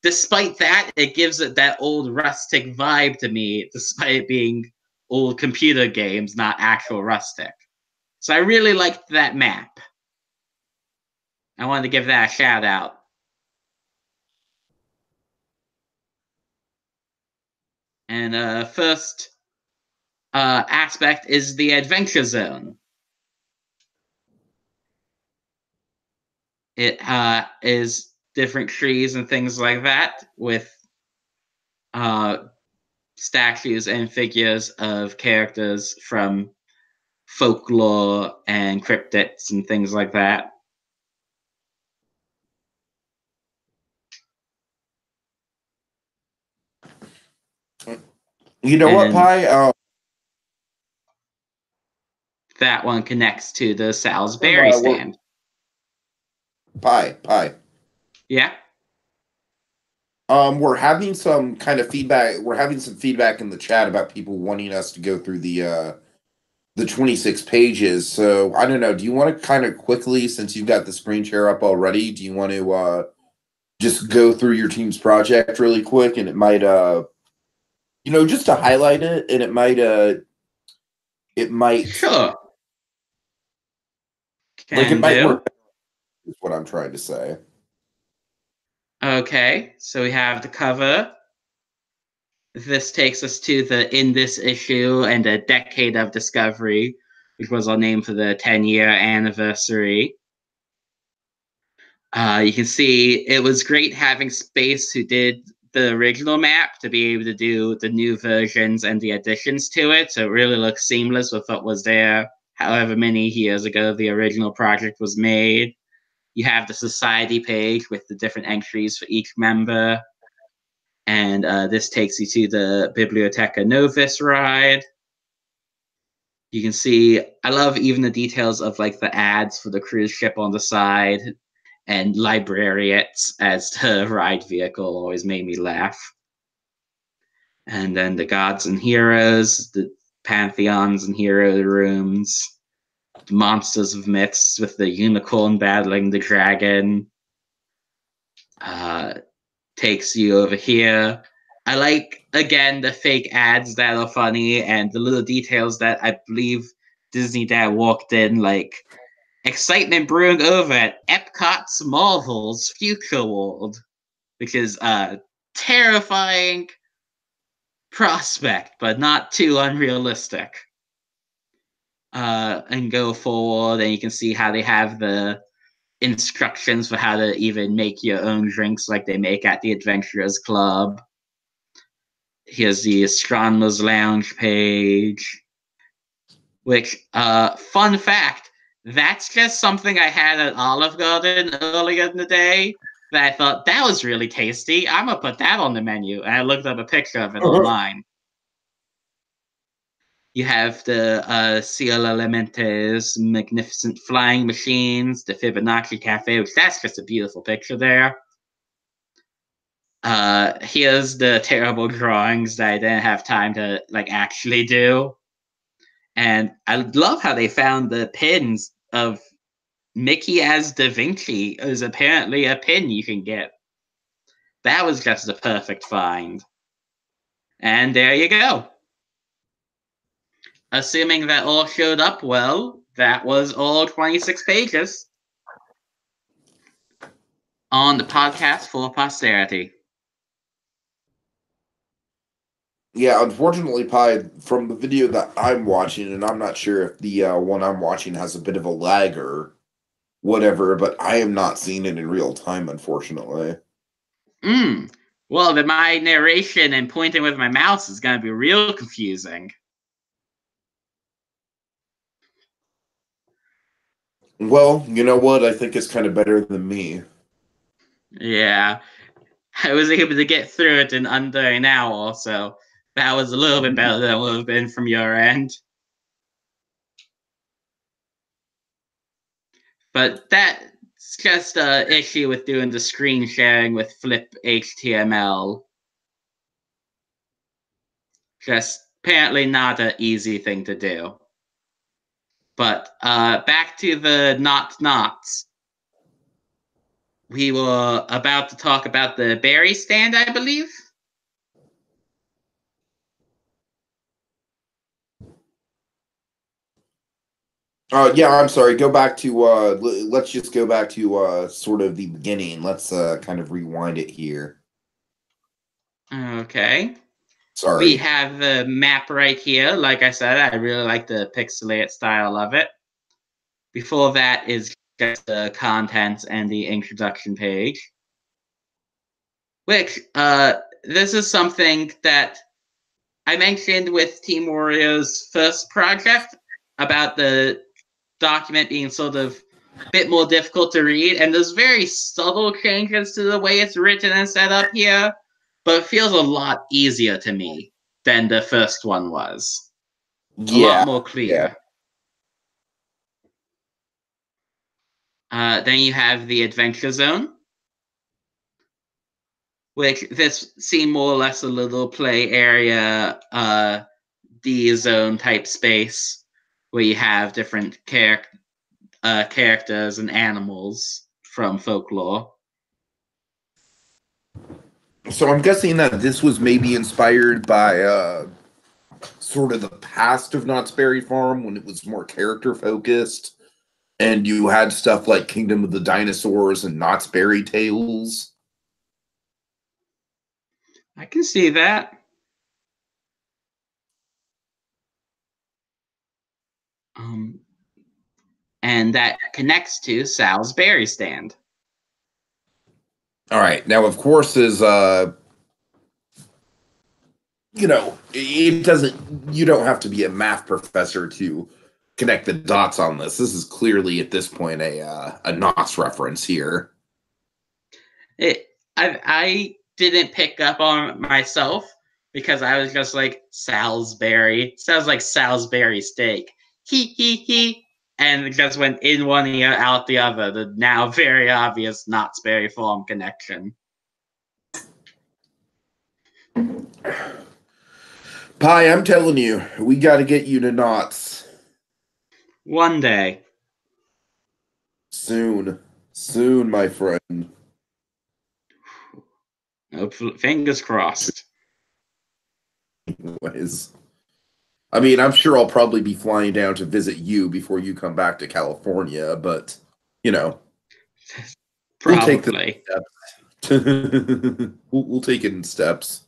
Despite that, it gives it that old rustic vibe to me, despite it being old computer games, not actual rustic. So I really liked that map. I wanted to give that a shout out. And first aspect is the adventure zone. It is different trees and things like that with statues and figures of characters from folklore and cryptids and things like that. You know what, Pi? That one connects to the Salisbury stand. Pi. Yeah. We're having some kind of feedback. We're having some feedback in the chat about people wanting us to go through the 26 pages. So I don't know. Do you want to kind of quickly, since you've got the screen share up already, do you want to just go through your team's project really quick? And it might just to highlight it, and it might Sure. it might work. Is what I'm trying to say. Okay, so we have the cover. This takes us to the In This Issue and a Decade of Discovery, which was our name for the 10-year anniversary. You can see it was great having Space, who did the original map, to be able to do the new versions and the additions to it. So it really looks seamless with what was there however many years ago the original project was made. You have the society page with the different entries for each member. And this takes you to the Biblioteca Novus ride. You can see, I love even the details of like the ads for the cruise ship on the side, and librarians as the ride vehicle always made me laugh. And then the gods and heroes, the pantheons and hero rooms, the monsters of myths with the unicorn battling the dragon. Takes you over here. I like, again, the fake ads that are funny and the little details that I believe Disney Dad walked in, like excitement brewing over at Epcot's Marvel's Future World, which is a terrifying prospect, but not too unrealistic. And go forward, and you can see how they have the instructions for how to even make your own drinks like they make at the Adventurers Club. Here's the Astronomer's Lounge page, which, fun fact, that's just something I had at Olive Garden earlier in the day that I thought that was really tasty. I'm going to put that on the menu. And I looked up a picture of it online. You have the Cielo Elemente's Magnificent Flying Machines, the Fibonacci Cafe, which that's just a beautiful picture there. Here's the terrible drawings that I didn't have time to like actually do. And I love how they found the pins of Mickey as Da Vinci is apparently a pin you can get. That was just a perfect find. And there you go. Assuming that all showed up well, that was all 26 pages on the podcast for posterity. Yeah, unfortunately, Pi, from the video that I'm watching, and I'm not sure if the one I'm watching has a bit of a lag or whatever, but I am not seeing it in real time, unfortunately. Well, then my narration and pointing with my mouse is going to be real confusing. Well, you know what? I think it's kind of better than me. Yeah. I was able to get through it in under an hour, so that was a little bit better than it would have been from your end. But that's just an issue with doing the screen sharing with Flip HTML. Just apparently not an easy thing to do. But back to the knots. We were about to talk about the berry stand, I believe. Yeah, I'm sorry. Go back to let's just go back to sort of the beginning. Let's kind of rewind it here. Okay. Sorry. We have the map right here. Like I said, I really like the pixelated style of it. Before that is just the contents and the introduction page. Which, this is something that I mentioned with Team Warrior's first project about the document being sort of a bit more difficult to read, and there's very subtle changes to the way it's written and set up here, but it feels a lot easier to me than the first one was. A lot more clear. Yeah. Then you have the Adventure Zone, which this seemed more or less a little play area, D-zone type space, where you have different characters and animals from folklore. So I'm guessing that this was maybe inspired by sort of the past of Knott's Berry Farm when it was more character focused, and you had stuff like Kingdom of the Dinosaurs and Knott's Berry Tales. I can see that. And that connects to Sal's Berry Stand. All right. Now, of course, is it doesn't. You don't have to be a math professor to connect the dots on this. This is clearly at this point a Knott's reference here. I didn't pick up on myself because I was just like, Salisbury. Sounds like Salisbury steak. He. And it just went in one ear, out the other. The now very obvious Knott's Berry Farm connection. Pi, I'm telling you, we got to get you to Knott's. One day. Soon, my friend. Fingers crossed. anyways. I mean, I'm sure I'll probably be flying down to visit you before you come back to California, but, you know, we'll take the Probably. steps. We'll take it in steps.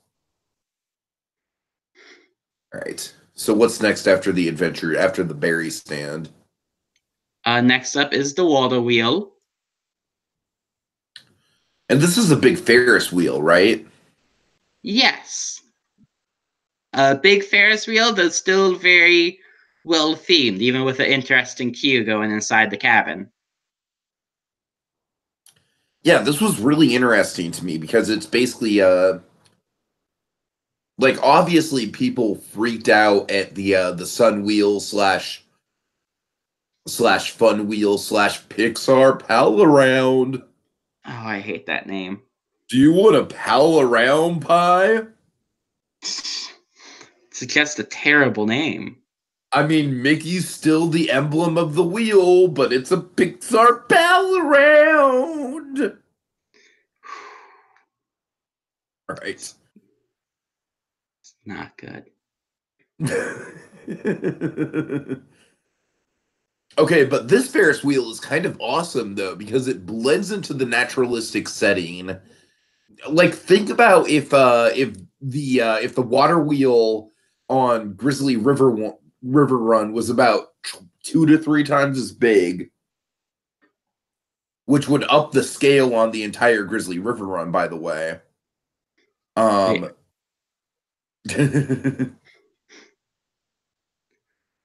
All right. So what's next after the adventure, after the berry stand? Next up is the water wheel. And this is a big Ferris wheel, right? Yes. A big Ferris wheel that's still very well themed, even with an interesting queue going inside the cabin. Yeah, this was really interesting to me because it's basically like obviously people freaked out at the Sun Wheel slash Fun Wheel slash Pixar Pal Around. Oh, I hate that name. Do you want to pal around, Pie? It's just a terrible name. I mean, Mickey's still the emblem of the wheel, but it's a Pixar pal around. All right. It's not good. Okay, but this Ferris wheel is kind of awesome though because it blends into the naturalistic setting. Like, think about if the water wheel on Grizzly River Run was about 2 to 3 times as big, which would up the scale on the entire Grizzly River Run. By the way, But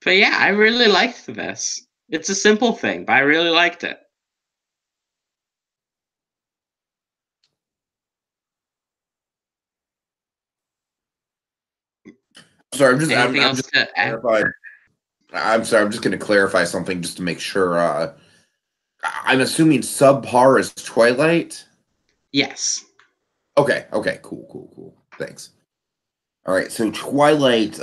yeah, I really liked this. It's a simple thing, but I really liked it. sorry, Anything I'm else just to add? clarify. I'm sorry, I'm just going to clarify something just to make sure. I'm assuming subpar is Twilight. Yes. Okay, cool. Thanks. All right, so Twilight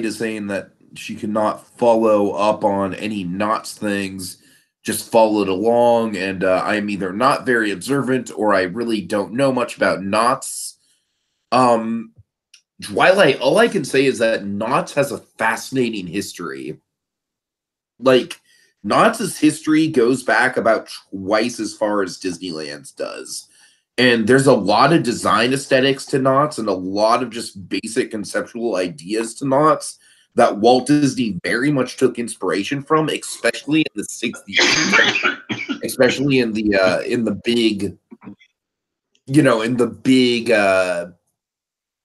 is saying that she cannot follow up on any knots things, just followed along, and I am either not very observant or I really don't know much about knots. Um, Twilight, all I can say is that knots has a fascinating history. Like, knots' history goes back about twice as far as Disneyland's does. And there's a lot of design aesthetics to knots and a lot of just basic conceptual ideas to knots that Walt Disney very much took inspiration from, especially in the 60s, especially in the big,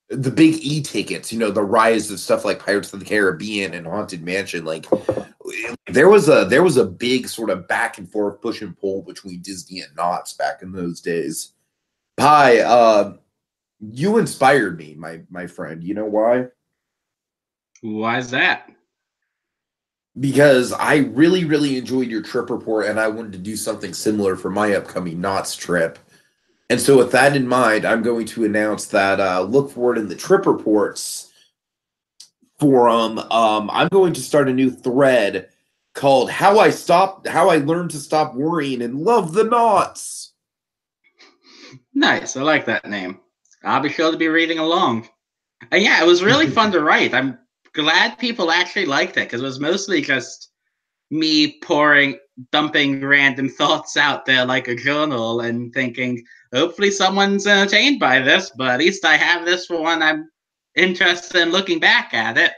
the big e-tickets, the rise of stuff like Pirates of the Caribbean and Haunted Mansion. Like, there was a big sort of back and forth push and pull between Disney and knots back in those days. Pi, you inspired me, my friend. You know why? Why is that? Because I really, really enjoyed your trip report, and I wanted to do something similar for my upcoming Knots trip. And so, with that in mind, I'm going to announce that look for it in the trip reports forum. I'm going to start a new thread called "How I Learned to Stop Worrying and Love the Knots." Nice. I like that name. I'll be sure to be reading along. And yeah, it was really fun to write. I'm glad people actually liked it because it was mostly just me dumping random thoughts out there like a journal and thinking, hopefully someone's entertained by this, but at least I have this for when I'm interested in looking back at it.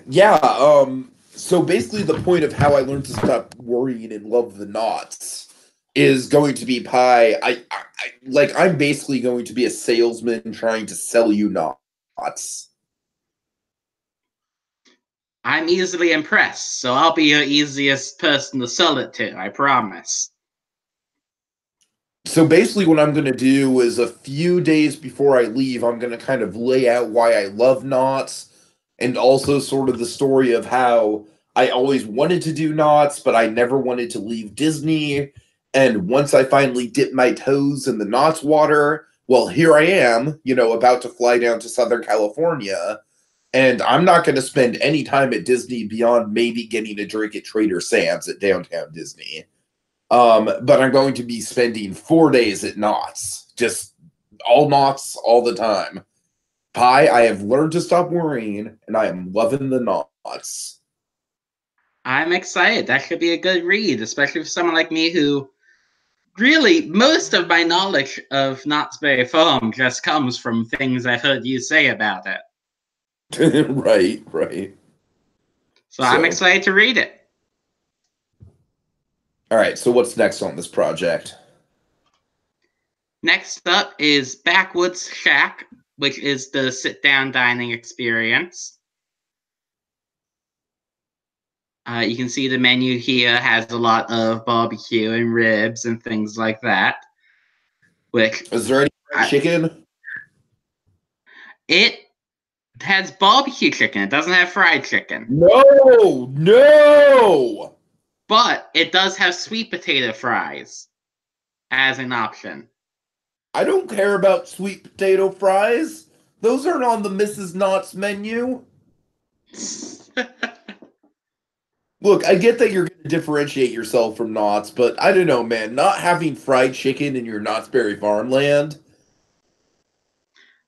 Yeah, so basically the point of how I learned to stop worrying and love the knots is going to be I'm basically going to be a salesman trying to sell you knots. I'm easily impressed, so I'll be your easiest person to sell it to, I promise. So basically what I'm going to do is a few days before I leave, I'm going to kind of lay out why I love knots and also sort of the story of how I always wanted to do knots, but I never wanted to leave Disney. And once I finally dipped my toes in the knots water, well, here I am, about to fly down to Southern California. And I'm not going to spend any time at Disney beyond maybe getting a drink at Trader Sam's at downtown Disney. But I'm going to be spending 4 days at Knott's, just All knots, all the time. Pi, I have learned to stop worrying, and I am loving the knots. I'm excited. That should be a good read, especially for someone like me who really, most of my knowledge of Knott's Berry Farm just comes from things I've heard you say about it. Right. So I'm excited to read it. All right, so what's next on this project? Next up is Backwoods Shack, which is the sit-down dining experience. You can see the menu here has a lot of barbecue and ribs and things like that. Which is there any fried chicken? It has barbecue chicken. It doesn't have fried chicken. No! But it does have sweet potato fries as an option. I don't care about sweet potato fries. Those aren't on the Mrs. Knott's menu. Look, I get that you're going to differentiate yourself from Knott's, but I don't know, man. Not having fried chicken in your Knott's Berry Farmland.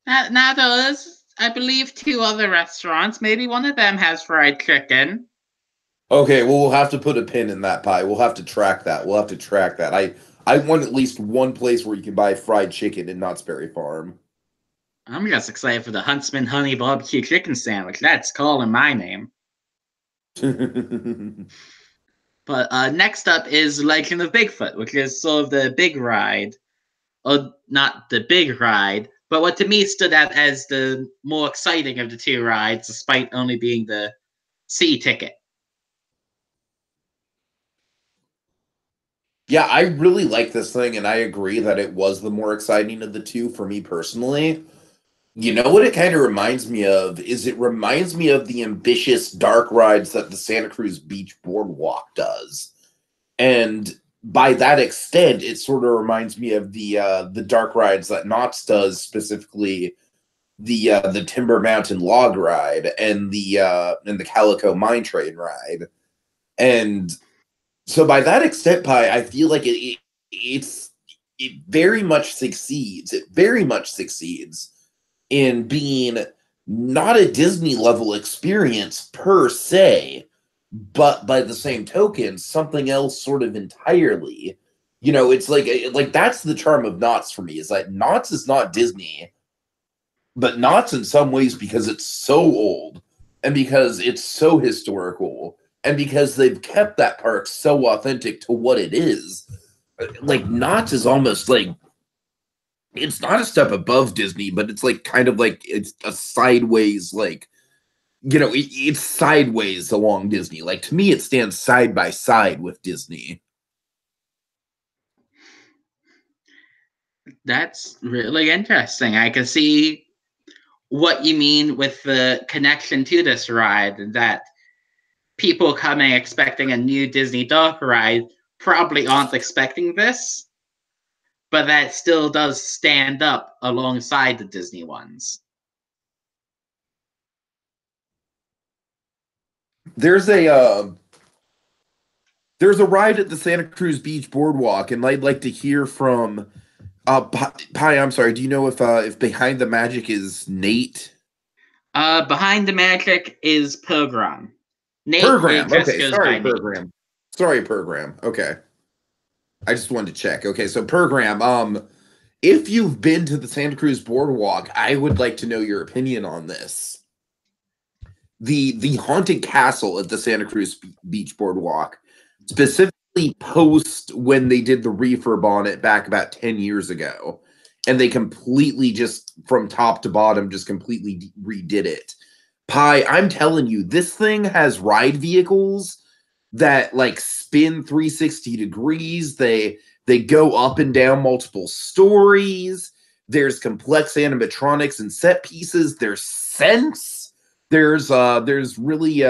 Now there's, I believe, 2 other restaurants. Maybe one of them has fried chicken. Okay, well, we'll have to put a pin in that pie. We'll have to track that. I want at least one place where you can buy fried chicken in Knott's Berry Farm. I'm just excited for the Huntsman Honey Barbecue Chicken Sandwich. That's calling my name. But next up is Legend of Bigfoot, which is sort of the big ride. Or not the big ride, but what to me stood out as the more exciting of the 2 rides, despite only being the C ticket. Yeah, I really like this thing, and I agree that it was the more exciting of the 2 for me personally. You know what it kind of reminds me of is it reminds me of the ambitious dark rides that the Santa Cruz Beach Boardwalk does. And by that extent, it sort of reminds me of the dark rides that Knott's does, specifically the Timber Mountain Log Ride and the Calico Mine Train Ride. And so by that extent, Pi, I feel like it very much succeeds. It very much succeeds in being not a Disney level experience per se, but by the same token, something else sort of entirely. You know, it's like that's the charm of Knott's for me, is that Knott's is not Disney, but Knott's in some ways because it's so old and because it's so historical and because they've kept that park so authentic to what it is. Like Knott's is almost like it's not a step above Disney, but it's like kind of like it's a sideways, like, you know, it's sideways along Disney. Like to me, it stands side by side with Disney. That's really interesting. I can see what you mean with the connection to this ride, that people coming expecting a new Disney dark ride probably aren't expecting this, but that still does stand up alongside the Disney ones. There's a ride at the Santa Cruz Beach Boardwalk, and I'd like to hear from Pi. I'm sorry. Do you know if Behind the Magic is Nate? Behind the Magic is Pilgrim. Nate Program. just Okay, goes sorry, by Program. Nate. Sorry, Program. Okay. I just wanted to check. Okay, so Program, if you've been to the Santa Cruz Boardwalk, I would like to know your opinion on this. The haunted castle at the Santa Cruz Beach Boardwalk, specifically post when they did the refurb on it back about 10 years ago, and they completely just from top to bottom just completely redid it. Pi, I'm telling you, this thing has ride vehicles that like spin 360 degrees. They go up and down multiple stories. There's complex animatronics and set pieces. There's scents. There's really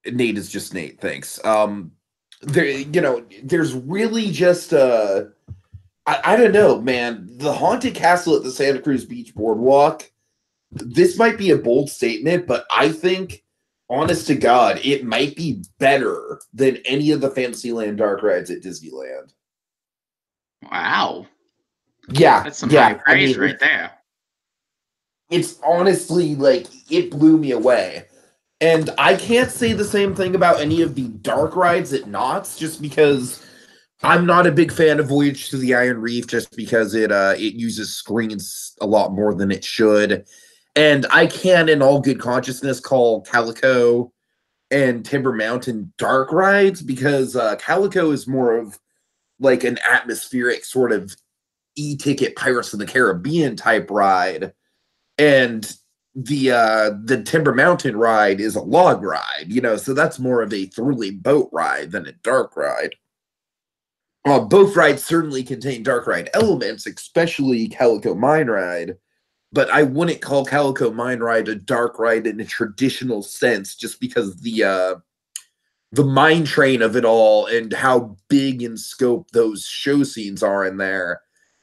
Nate is just Nate, thanks. There, you know, there's really just I don't know, man. The haunted castle at the Santa Cruz Beach Boardwalk, this might be a bold statement, but I think, honest to God, it might be better than any of the Fantasyland dark rides at Disneyland. Wow. Yeah, That's some high yeah. I praise mean, right there. it's honestly like it blew me away. And I can't say the same thing about any of the dark rides at Knott's, just because I'm not a big fan of Voyage to the Iron Reef, just because it uses screens a lot more than it should. And I can, in all good consciousness, call Calico and Timber Mountain dark rides, because Calico is more of like an atmospheric sort of e-ticket Pirates of the Caribbean type ride, and the Timber Mountain ride is a log ride, so that's more of a thrilling boat ride than a dark ride. Both rides certainly contain dark ride elements, especially Calico Mine Ride, but I wouldn't call Calico Mine Ride a dark ride in a traditional sense, just because the mine train of it all and how big in scope those show scenes are in there.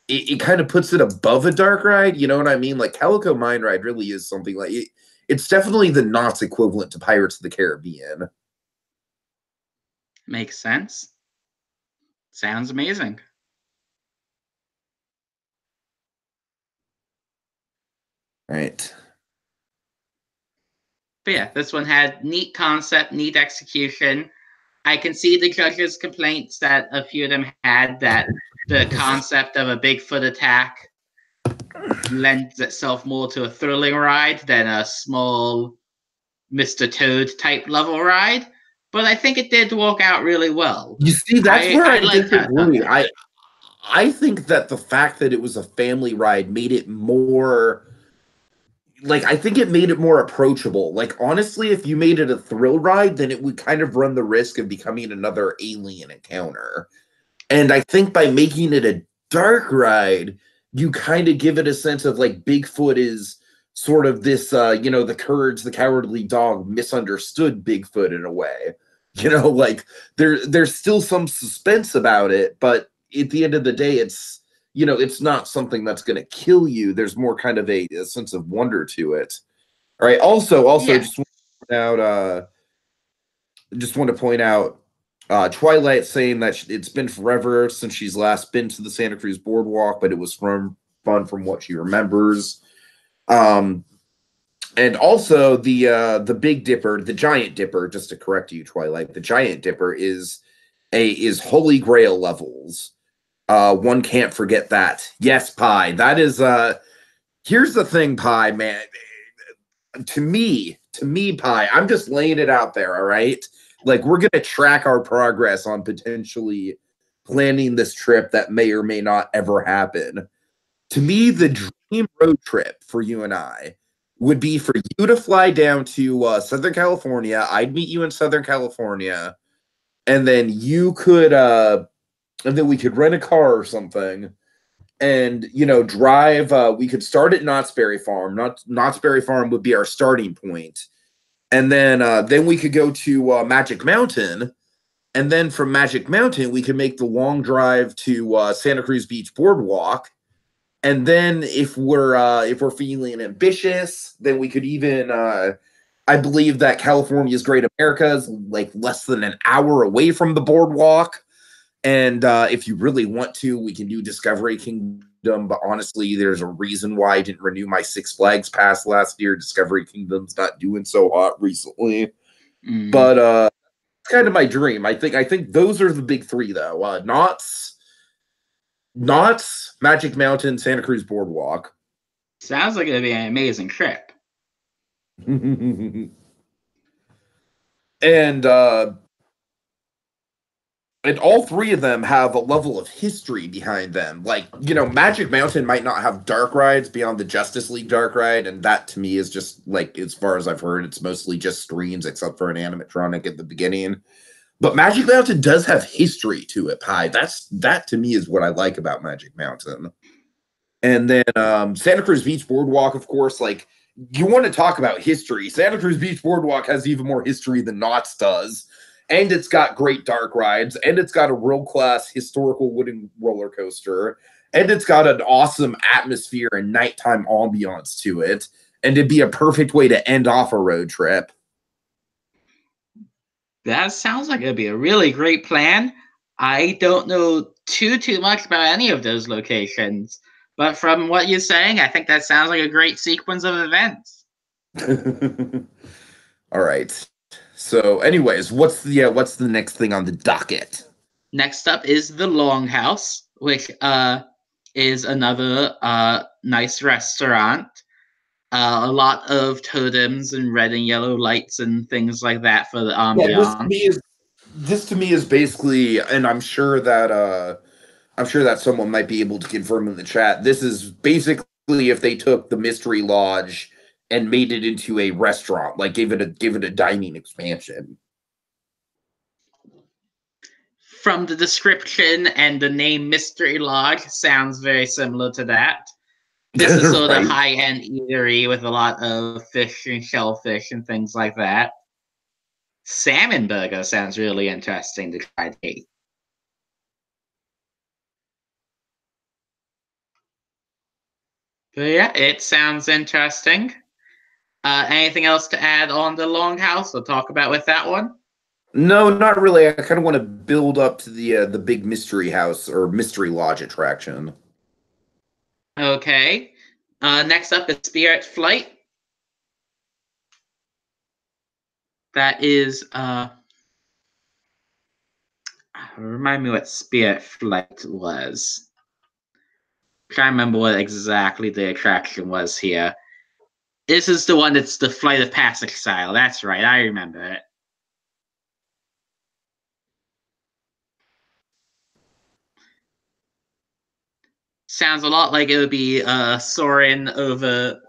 It kind of puts it above a dark ride, you know what I mean? Like Calico Mine Ride really is something like it. It's definitely the Knott's equivalent to Pirates of the Caribbean. Makes sense. Sounds amazing. Right. But yeah, this one had neat concept, neat execution. I can see the judges' complaints that a few of them had, that the concept of a Bigfoot attack lends itself more to a thrilling ride than a small Mr. Toad type level ride. But I think it did work out really well. You see, that's where I I like how it disagree. done. I think that the fact that it was a family ride made it more, like, I think it made it more approachable. Like, honestly, if you made it a thrill ride, then it would kind of run the risk of becoming another alien encounter. And I think by making it a dark ride, you kind of give it a sense of like Bigfoot is sort of this, the courage, the cowardly dog misunderstood Bigfoot in a way. Like there's still some suspense about it, but at the end of the day, it's not something that's going to kill you. There's more kind of a sense of wonder to it. All right. Also, Yeah. just want to point out Twilight saying that it's been forever since she's last been to the Santa Cruz Boardwalk, but it was fun from what she remembers. Um, and also the Big Dipper, the Giant Dipper. Just to correct you, Twilight, the Giant Dipper is Holy Grail levels. One can't forget that. Yes, Pi. That is. Here's the thing, Pi, man. To me, Pi. I'm just laying it out there. All right. Like, we're gonna track our progress on potentially planning this trip that may or may not ever happen. To me, the dream road trip for you and I would be for you to fly down to Southern California. I'd meet you in Southern California, and then and then we could rent a car or something, and drive. We could start at Knott's Berry Farm. Knott's Berry Farm would be our starting point, and then we could go to Magic Mountain, and then from Magic Mountain we could make the long drive to Santa Cruz Beach Boardwalk. And then if we're feeling ambitious, then we could even I believe that California's Great America is like less than an hour away from the boardwalk. And if you really want to, we can do Discovery Kingdom. But honestly, there's a reason why I didn't renew my Six Flags pass last year. Discovery Kingdom's not doing so hot recently. But it's kind of my dream. I think those are the big three though. Knott's, Magic Mountain, Santa Cruz Boardwalk. Sounds like it'd be an amazing trip. and all three of them have a level of history behind them. Like, Magic Mountain might not have dark rides beyond the Justice League dark ride, and that to me is just like, as far as I've heard, it's mostly just screens except for an animatronic at the beginning. But Magic Mountain does have history to it, Pi. That to me is what I like about Magic Mountain. And then Santa Cruz Beach Boardwalk, of course, like, you want to talk about history. Santa Cruz Beach Boardwalk has even more history than Knott's does. And it's got great dark rides, and it's got a world-class historical wooden roller coaster, and it's got an awesome atmosphere and nighttime ambiance to it. And it'd be a perfect way to end off a road trip. That sounds like it'd be a really great plan. I don't know too much about any of those locations. But from what you're saying, I think that sounds like a great sequence of events. All right. So, anyways, what's the next thing on the docket? Next up is the Longhouse, which is another nice restaurant. A lot of totems and red and yellow lights and things like that for the Yeah, ambiance. this to me is basically, and I'm sure that someone might be able to confirm in the chat. This is basically if they took the Mystery Lodge and made it into a restaurant, like gave it a dining expansion. From the description and the name Mystery Lodge, sounds very similar to that. Just a sort of Right. high-end eatery with a lot of fish and shellfish and things like that. Salmon burger sounds really interesting to try to eat. But yeah, it sounds interesting. Anything else to add on the Longhouse or talk about with that one? No, not really. I kind of want to build up to the big mystery house or mystery lodge attraction. Okay. Next up is Spirit Flight. That is remind me what Spirit Flight was. I'm trying to remember what exactly the attraction was here. This is the one that's the Flight of Passage style. That's right, I remember it. Sounds a lot like it would be soaring over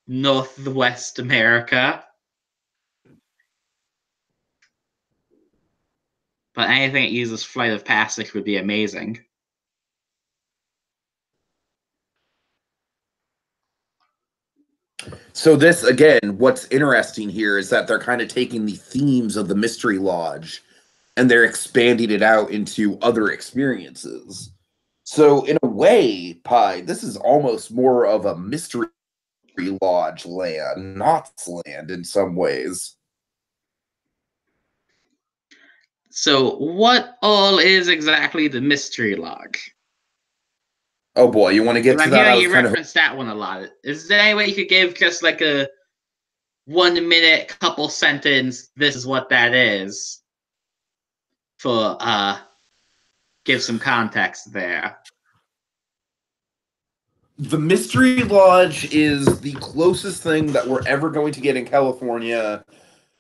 Northwest America. But anything that uses Flight of Passage would be amazing. So this again, what's interesting here is that they're kind of taking the themes of the mystery lodge and they're expanding it out into other experiences. So in a way, Pi, this is almost more of a mystery lodge land, Knott's land in some ways. So, what all is exactly the Mystery Lodge? Oh boy, you want to get Because to I'm that? I hearing was you kind of reference that one a lot. Is there any way you could give just like a 1 minute couple sentence, this is what that is, for give some context there? the mystery lodge is the closest thing that we're ever going to get in California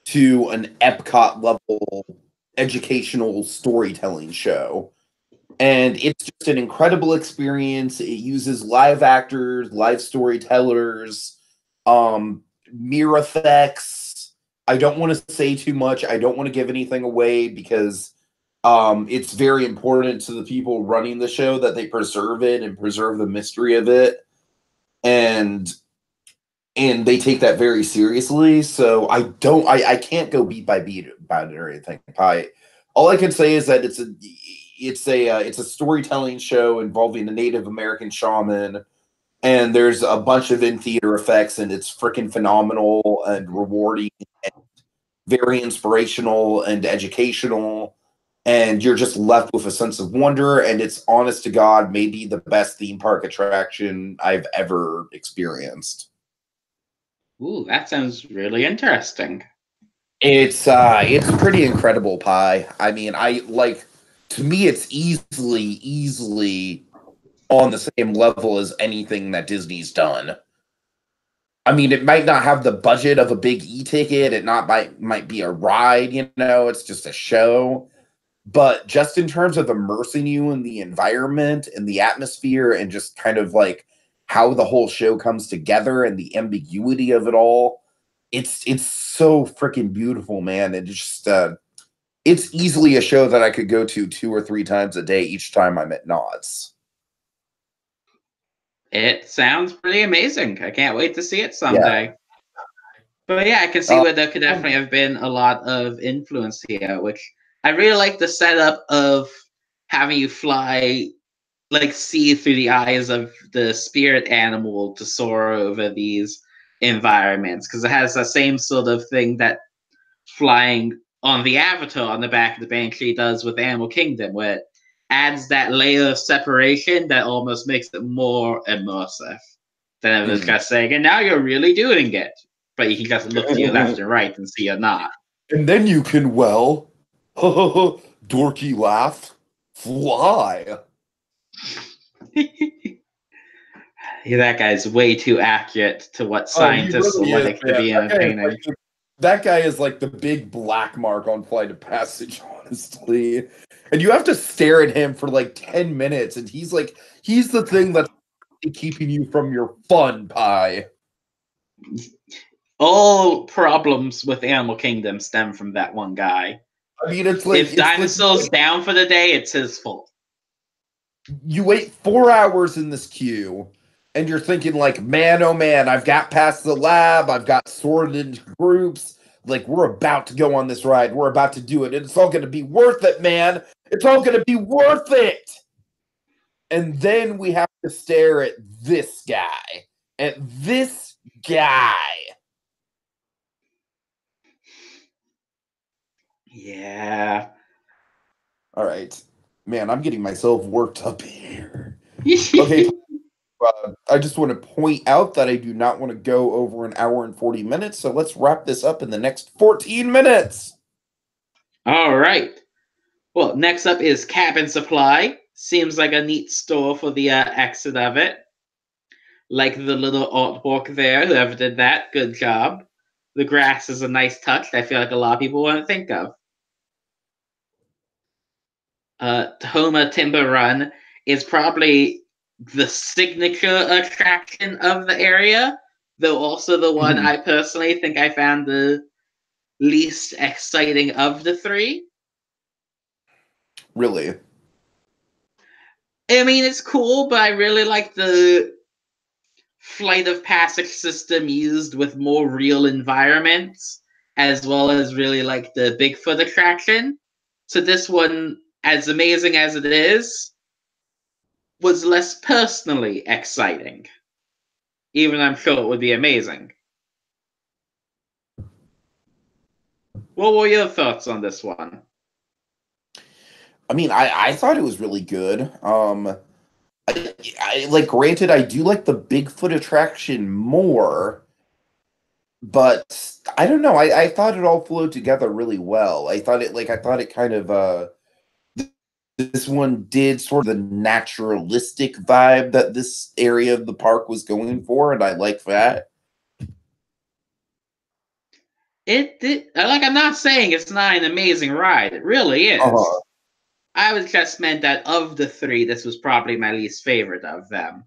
to an Epcot level educational storytelling show. And it's just an incredible experience. It uses live actors, live storytellers, mirror effects. I don't want to say too much. I don't want to give anything away because it's very important to the people running the show that they preserve it and preserve the mystery of it. And they take that very seriously. So I can't go beat by beat about it or anything. All I can say is that it's a storytelling show involving a Native American shaman, and there's a bunch of in theater effects, and it's freaking phenomenal and rewarding, and very inspirational and educational. And you're just left with a sense of wonder, and it's honest to God, maybe the best theme park attraction I've ever experienced. Ooh, that sounds really interesting. It's pretty incredible, Pi. I mean, to me it's easily on the same level as anything that Disney's done. I mean, it might not have the budget of a big e-ticket, it not might be a ride, it's just a show. But just in terms of immersing you in the environment and the atmosphere and just kind of like how the whole show comes together and the ambiguity of it all, it's so freaking beautiful, man. It just it's easily a show that I could go to 2 or 3 times a day each time I'm at Knott's. It sounds pretty amazing. I can't wait to see it Yeah. someday. But yeah, I can see where there could definitely have been a lot of influence here, which I really like the setup of having you fly, like see through the eyes of the spirit animal to soar over these environments, because it has the same sort of thing that flying on the Avatar on the back of the Banshee does with Animal Kingdom, where adds that layer of separation that almost makes it more immersive than if it's just saying, and now you're really doing it. But you can just look to your left and right and see you're not. And then you can, well, dorky laugh, fly. That guy's way too accurate to what scientists would like to be entertaining. That guy is like the big black mark on Flight of Passage, honestly. And you have to stare at him for like 10 minutes, and he's the thing that's keeping you from your fun, Pi. All problems with Animal Kingdom stem from that one guy. I mean, it's like if Dinosaur's down for the day, it's his fault. You wait 4 hours in this queue, and you're thinking like, man, oh man, I've got past the lab, I've got sorted into groups, like we're about to go on this ride, we're about to do it, and it's all going to be worth it, man. It's all going to be worth it. And then we have to stare at this guy. Yeah. All right. Man, I'm getting myself worked up here. Okay. I just want to point out that I do not want to go over an hour and 40 minutes, so let's wrap this up in the next 14 minutes. All right. Well, next up is Cabin Supply. Seems like a neat store for the exit of it. Like the little artwork there, whoever did that, good job. The grass is a nice touch I feel like a lot of people want to think of. Tahoma Timber Run is probably the signature attraction of the area, though also the one I personally think I found the least exciting of the three. Really? I mean, it's cool, but I really like the Flight of Passage system used with more real environments, as well as really like the Bigfoot attraction. So this one, as amazing as it is, was less personally exciting. Even I'm sure it would be amazing. What were your thoughts on this one? I mean, I thought it was really good. I like, granted, I do like the Bigfoot attraction more, but I don't know. I thought it all flowed together really well. I thought it kind of this one did sort of the naturalistic vibe that this area of the park was going for, and I like that. It did. Like, I'm not saying it's not an amazing ride. It really is. I was just meant that of the three, this was probably my least favorite of them.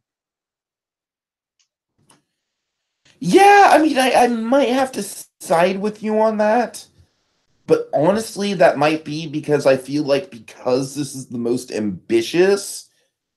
Yeah, I mean, I might have to side with you on that. But honestly, that might be because I feel like because this is the most ambitious,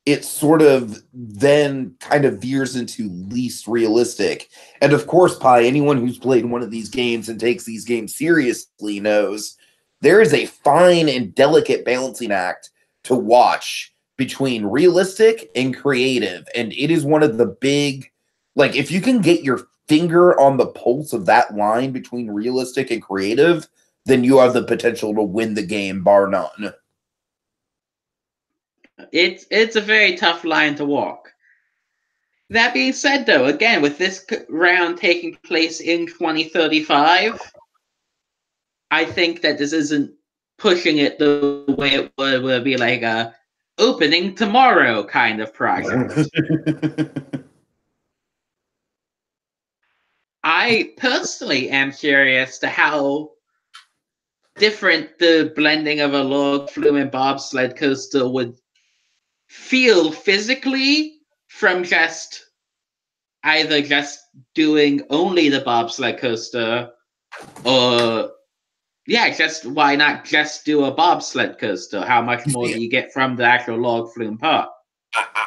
it sort of then kind of veers into least realistic. And of course, Pi, anyone who's played one of these games and takes these games seriously knows there is a fine and delicate balancing act to watch between realistic and creative. And it is one of the big, like, if you can get your finger on the pulse of that line between realistic and creative, then you have the potential to win the game, bar none. It's a very tough line to walk. That being said, though, again, with this round taking place in 2035, I think that this isn't pushing it the way it would be like a opening tomorrow kind of project. I personally am curious to how different the blending of a log flume and bobsled coaster would feel physically from just either just doing only the bobsled coaster, or just why not just do a bobsled coaster? How much more do you get from the actual log flume part?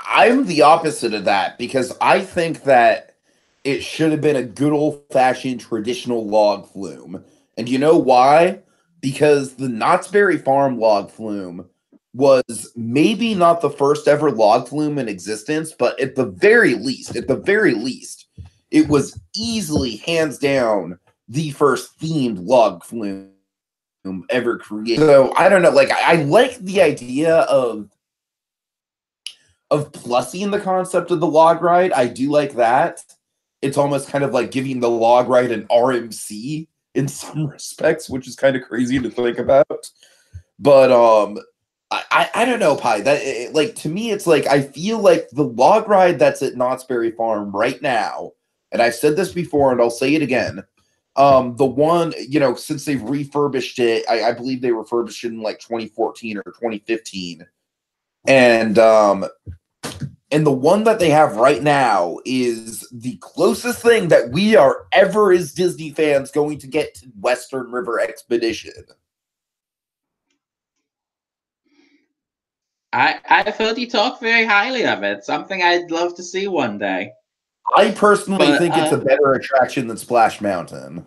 I'm the opposite of that, because I think that it should have been a good old-fashioned traditional log flume. And you know why? Because the Knott's Berry Farm log flume was maybe not the first ever log flume in existence, but at the very least, it was easily, hands down, the first themed log flume ever created. So I don't know, like, I like the idea of of plussing the concept of the log ride. I do like that. It's almost kind of like giving the log ride an RMC in some respects, which is kind of crazy to think about. But I don't know, Pi. That like to me, it's like I feel like the log ride that's at Knott's Berry Farm right now, and I've said this before, and I'll say it again. The one, since they've refurbished it, I believe they refurbished it in like 2014 or 2015, and the one that they have right now is the closest thing that we are ever as Disney fans going to get to Western River Expedition. I've heard you talk very highly of it. Something I'd love to see one day. I personally think it's a better attraction than Splash Mountain.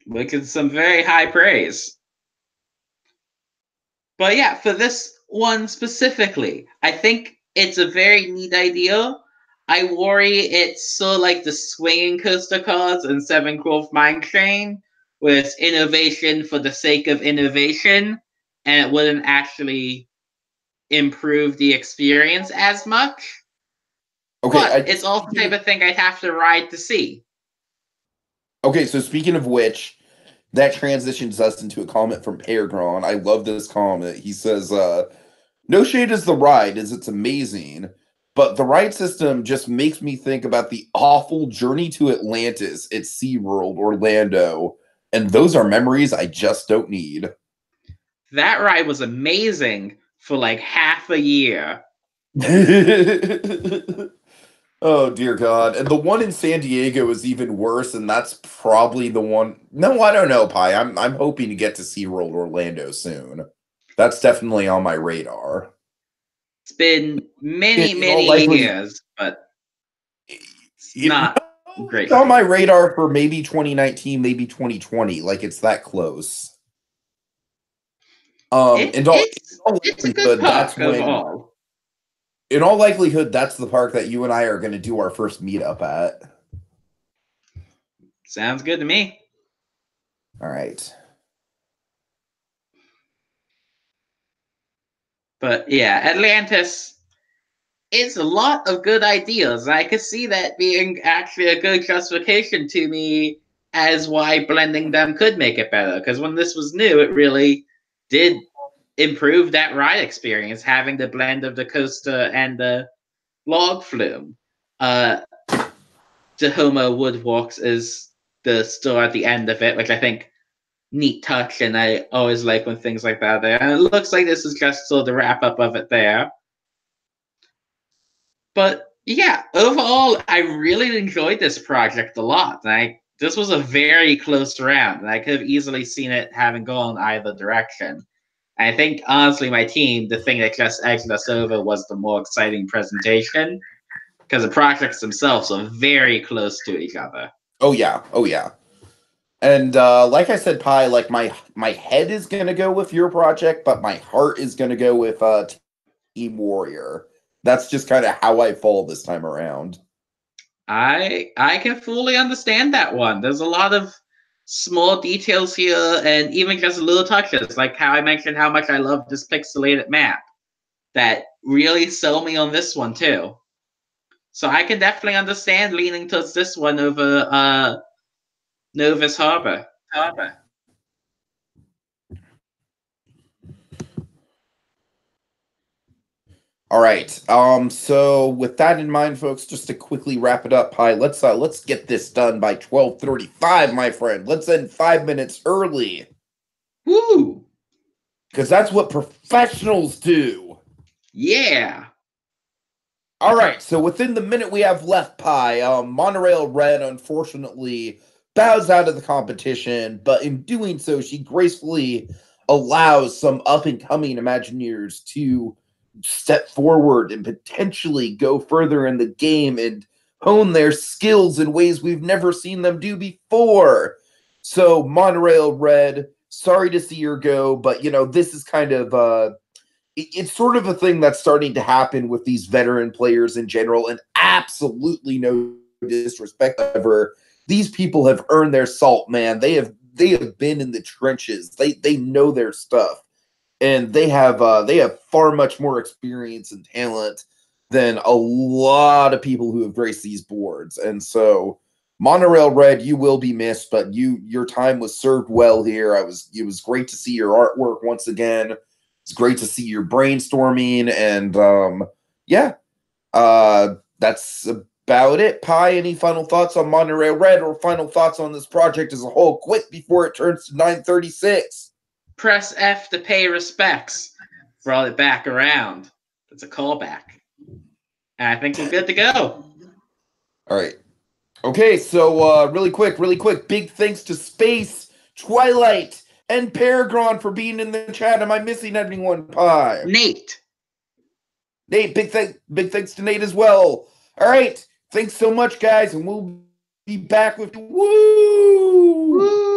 Which is some very high praise. But yeah, for this one specifically, I think it's a very neat idea. I worry it's so like the swinging coaster cars in Seven Grove Mine Train, where it's innovation for the sake of innovation, and it wouldn't actually improve the experience as much. Okay, but it's also the type of thing I'd have to ride to see. Okay, so speaking of which, that transitions us into a comment from Peregron. I love this comment. He says, no shade is the ride, as it's amazing, but the ride system just makes me think about the awful Journey to Atlantis at SeaWorld Orlando, and those are memories I just don't need. That ride was amazing for like half a year. Oh, dear God. And the one in San Diego is even worse, and that's probably the one. No, I don't know, Pi. I'm hoping to get to SeaWorld Orlando soon. That's definitely on my radar. It's been many years, but it's not great. It's on my radar for maybe 2019, maybe 2020. Like, it's that close. It's a good park overall. In all likelihood, that's the park that you and I are going to do our first meetup at. Sounds good to me. All right. But yeah, Atlantis, it's a lot of good ideas. I could see that being actually a good justification to me as why blending them could make it better. Because when this was new, it really did improve that ride experience, having the blend of the coaster and the log flume. Tahoma Woodwalks is the store at the end of it, which I think neat touch, and I always like when things like that are there. And it looks like this is just sort of the wrap up of it there. But yeah, overall, I really enjoyed this project a lot. This was a very close round, and I could have easily seen it having gone either direction. I think, honestly, my team, the thing that just edged us over was the more exciting presentation, because the projects themselves are very close to each other. Oh, yeah. Oh, yeah. And like I said, Pi, like my head is going to go with your project, but my heart is going to go with Team Warrior. That's just kind of how I fall this time around. I can fully understand that one. There's a lot of small details here, and even just little touches, like how I mentioned how much I love this pixelated map, that really sell me on this one too. So I can definitely understand leaning towards this one over Novus Harbor. All right. So with that in mind, folks, just to quickly wrap it up, Pi, let's get this done by 12:35, my friend. Let's end 5 minutes early. Woo! Because that's what professionals do. Yeah. All right. So within the minute we have left, Pi, Monorail Red unfortunately bows out of the competition, but in doing so, she gracefully allows some up and coming Imagineers to step forward and potentially go further in the game and hone their skills in ways we've never seen them do before. So Monorail Red, sorry to see her go, but this is kind of it's sort of a thing that's starting to happen with these veteran players in general, and absolutely no disrespect ever. These people have earned their salt, man. They have been in the trenches. They know their stuff. and they have far much more experience and talent than a lot of people who have graced these boards. And so, Monorail Red, you will be missed, but your time was served well here. It was great to see your artwork once again. It's great to see your brainstorming, and yeah, that's about it. Pi, any final thoughts on Monorail Red or final thoughts on this project as a whole, quick before it turns to 9:36? Press F to pay respects. Brought it back around. That's a callback. And I think we're good to go. All right. Okay, so really quick, big thanks to Space, Twilight, and Paragon for being in the chat. Am I missing anyone, Pi? Nate, big thanks to Nate as well. All right, thanks so much, guys, and we'll be back with you. Woo!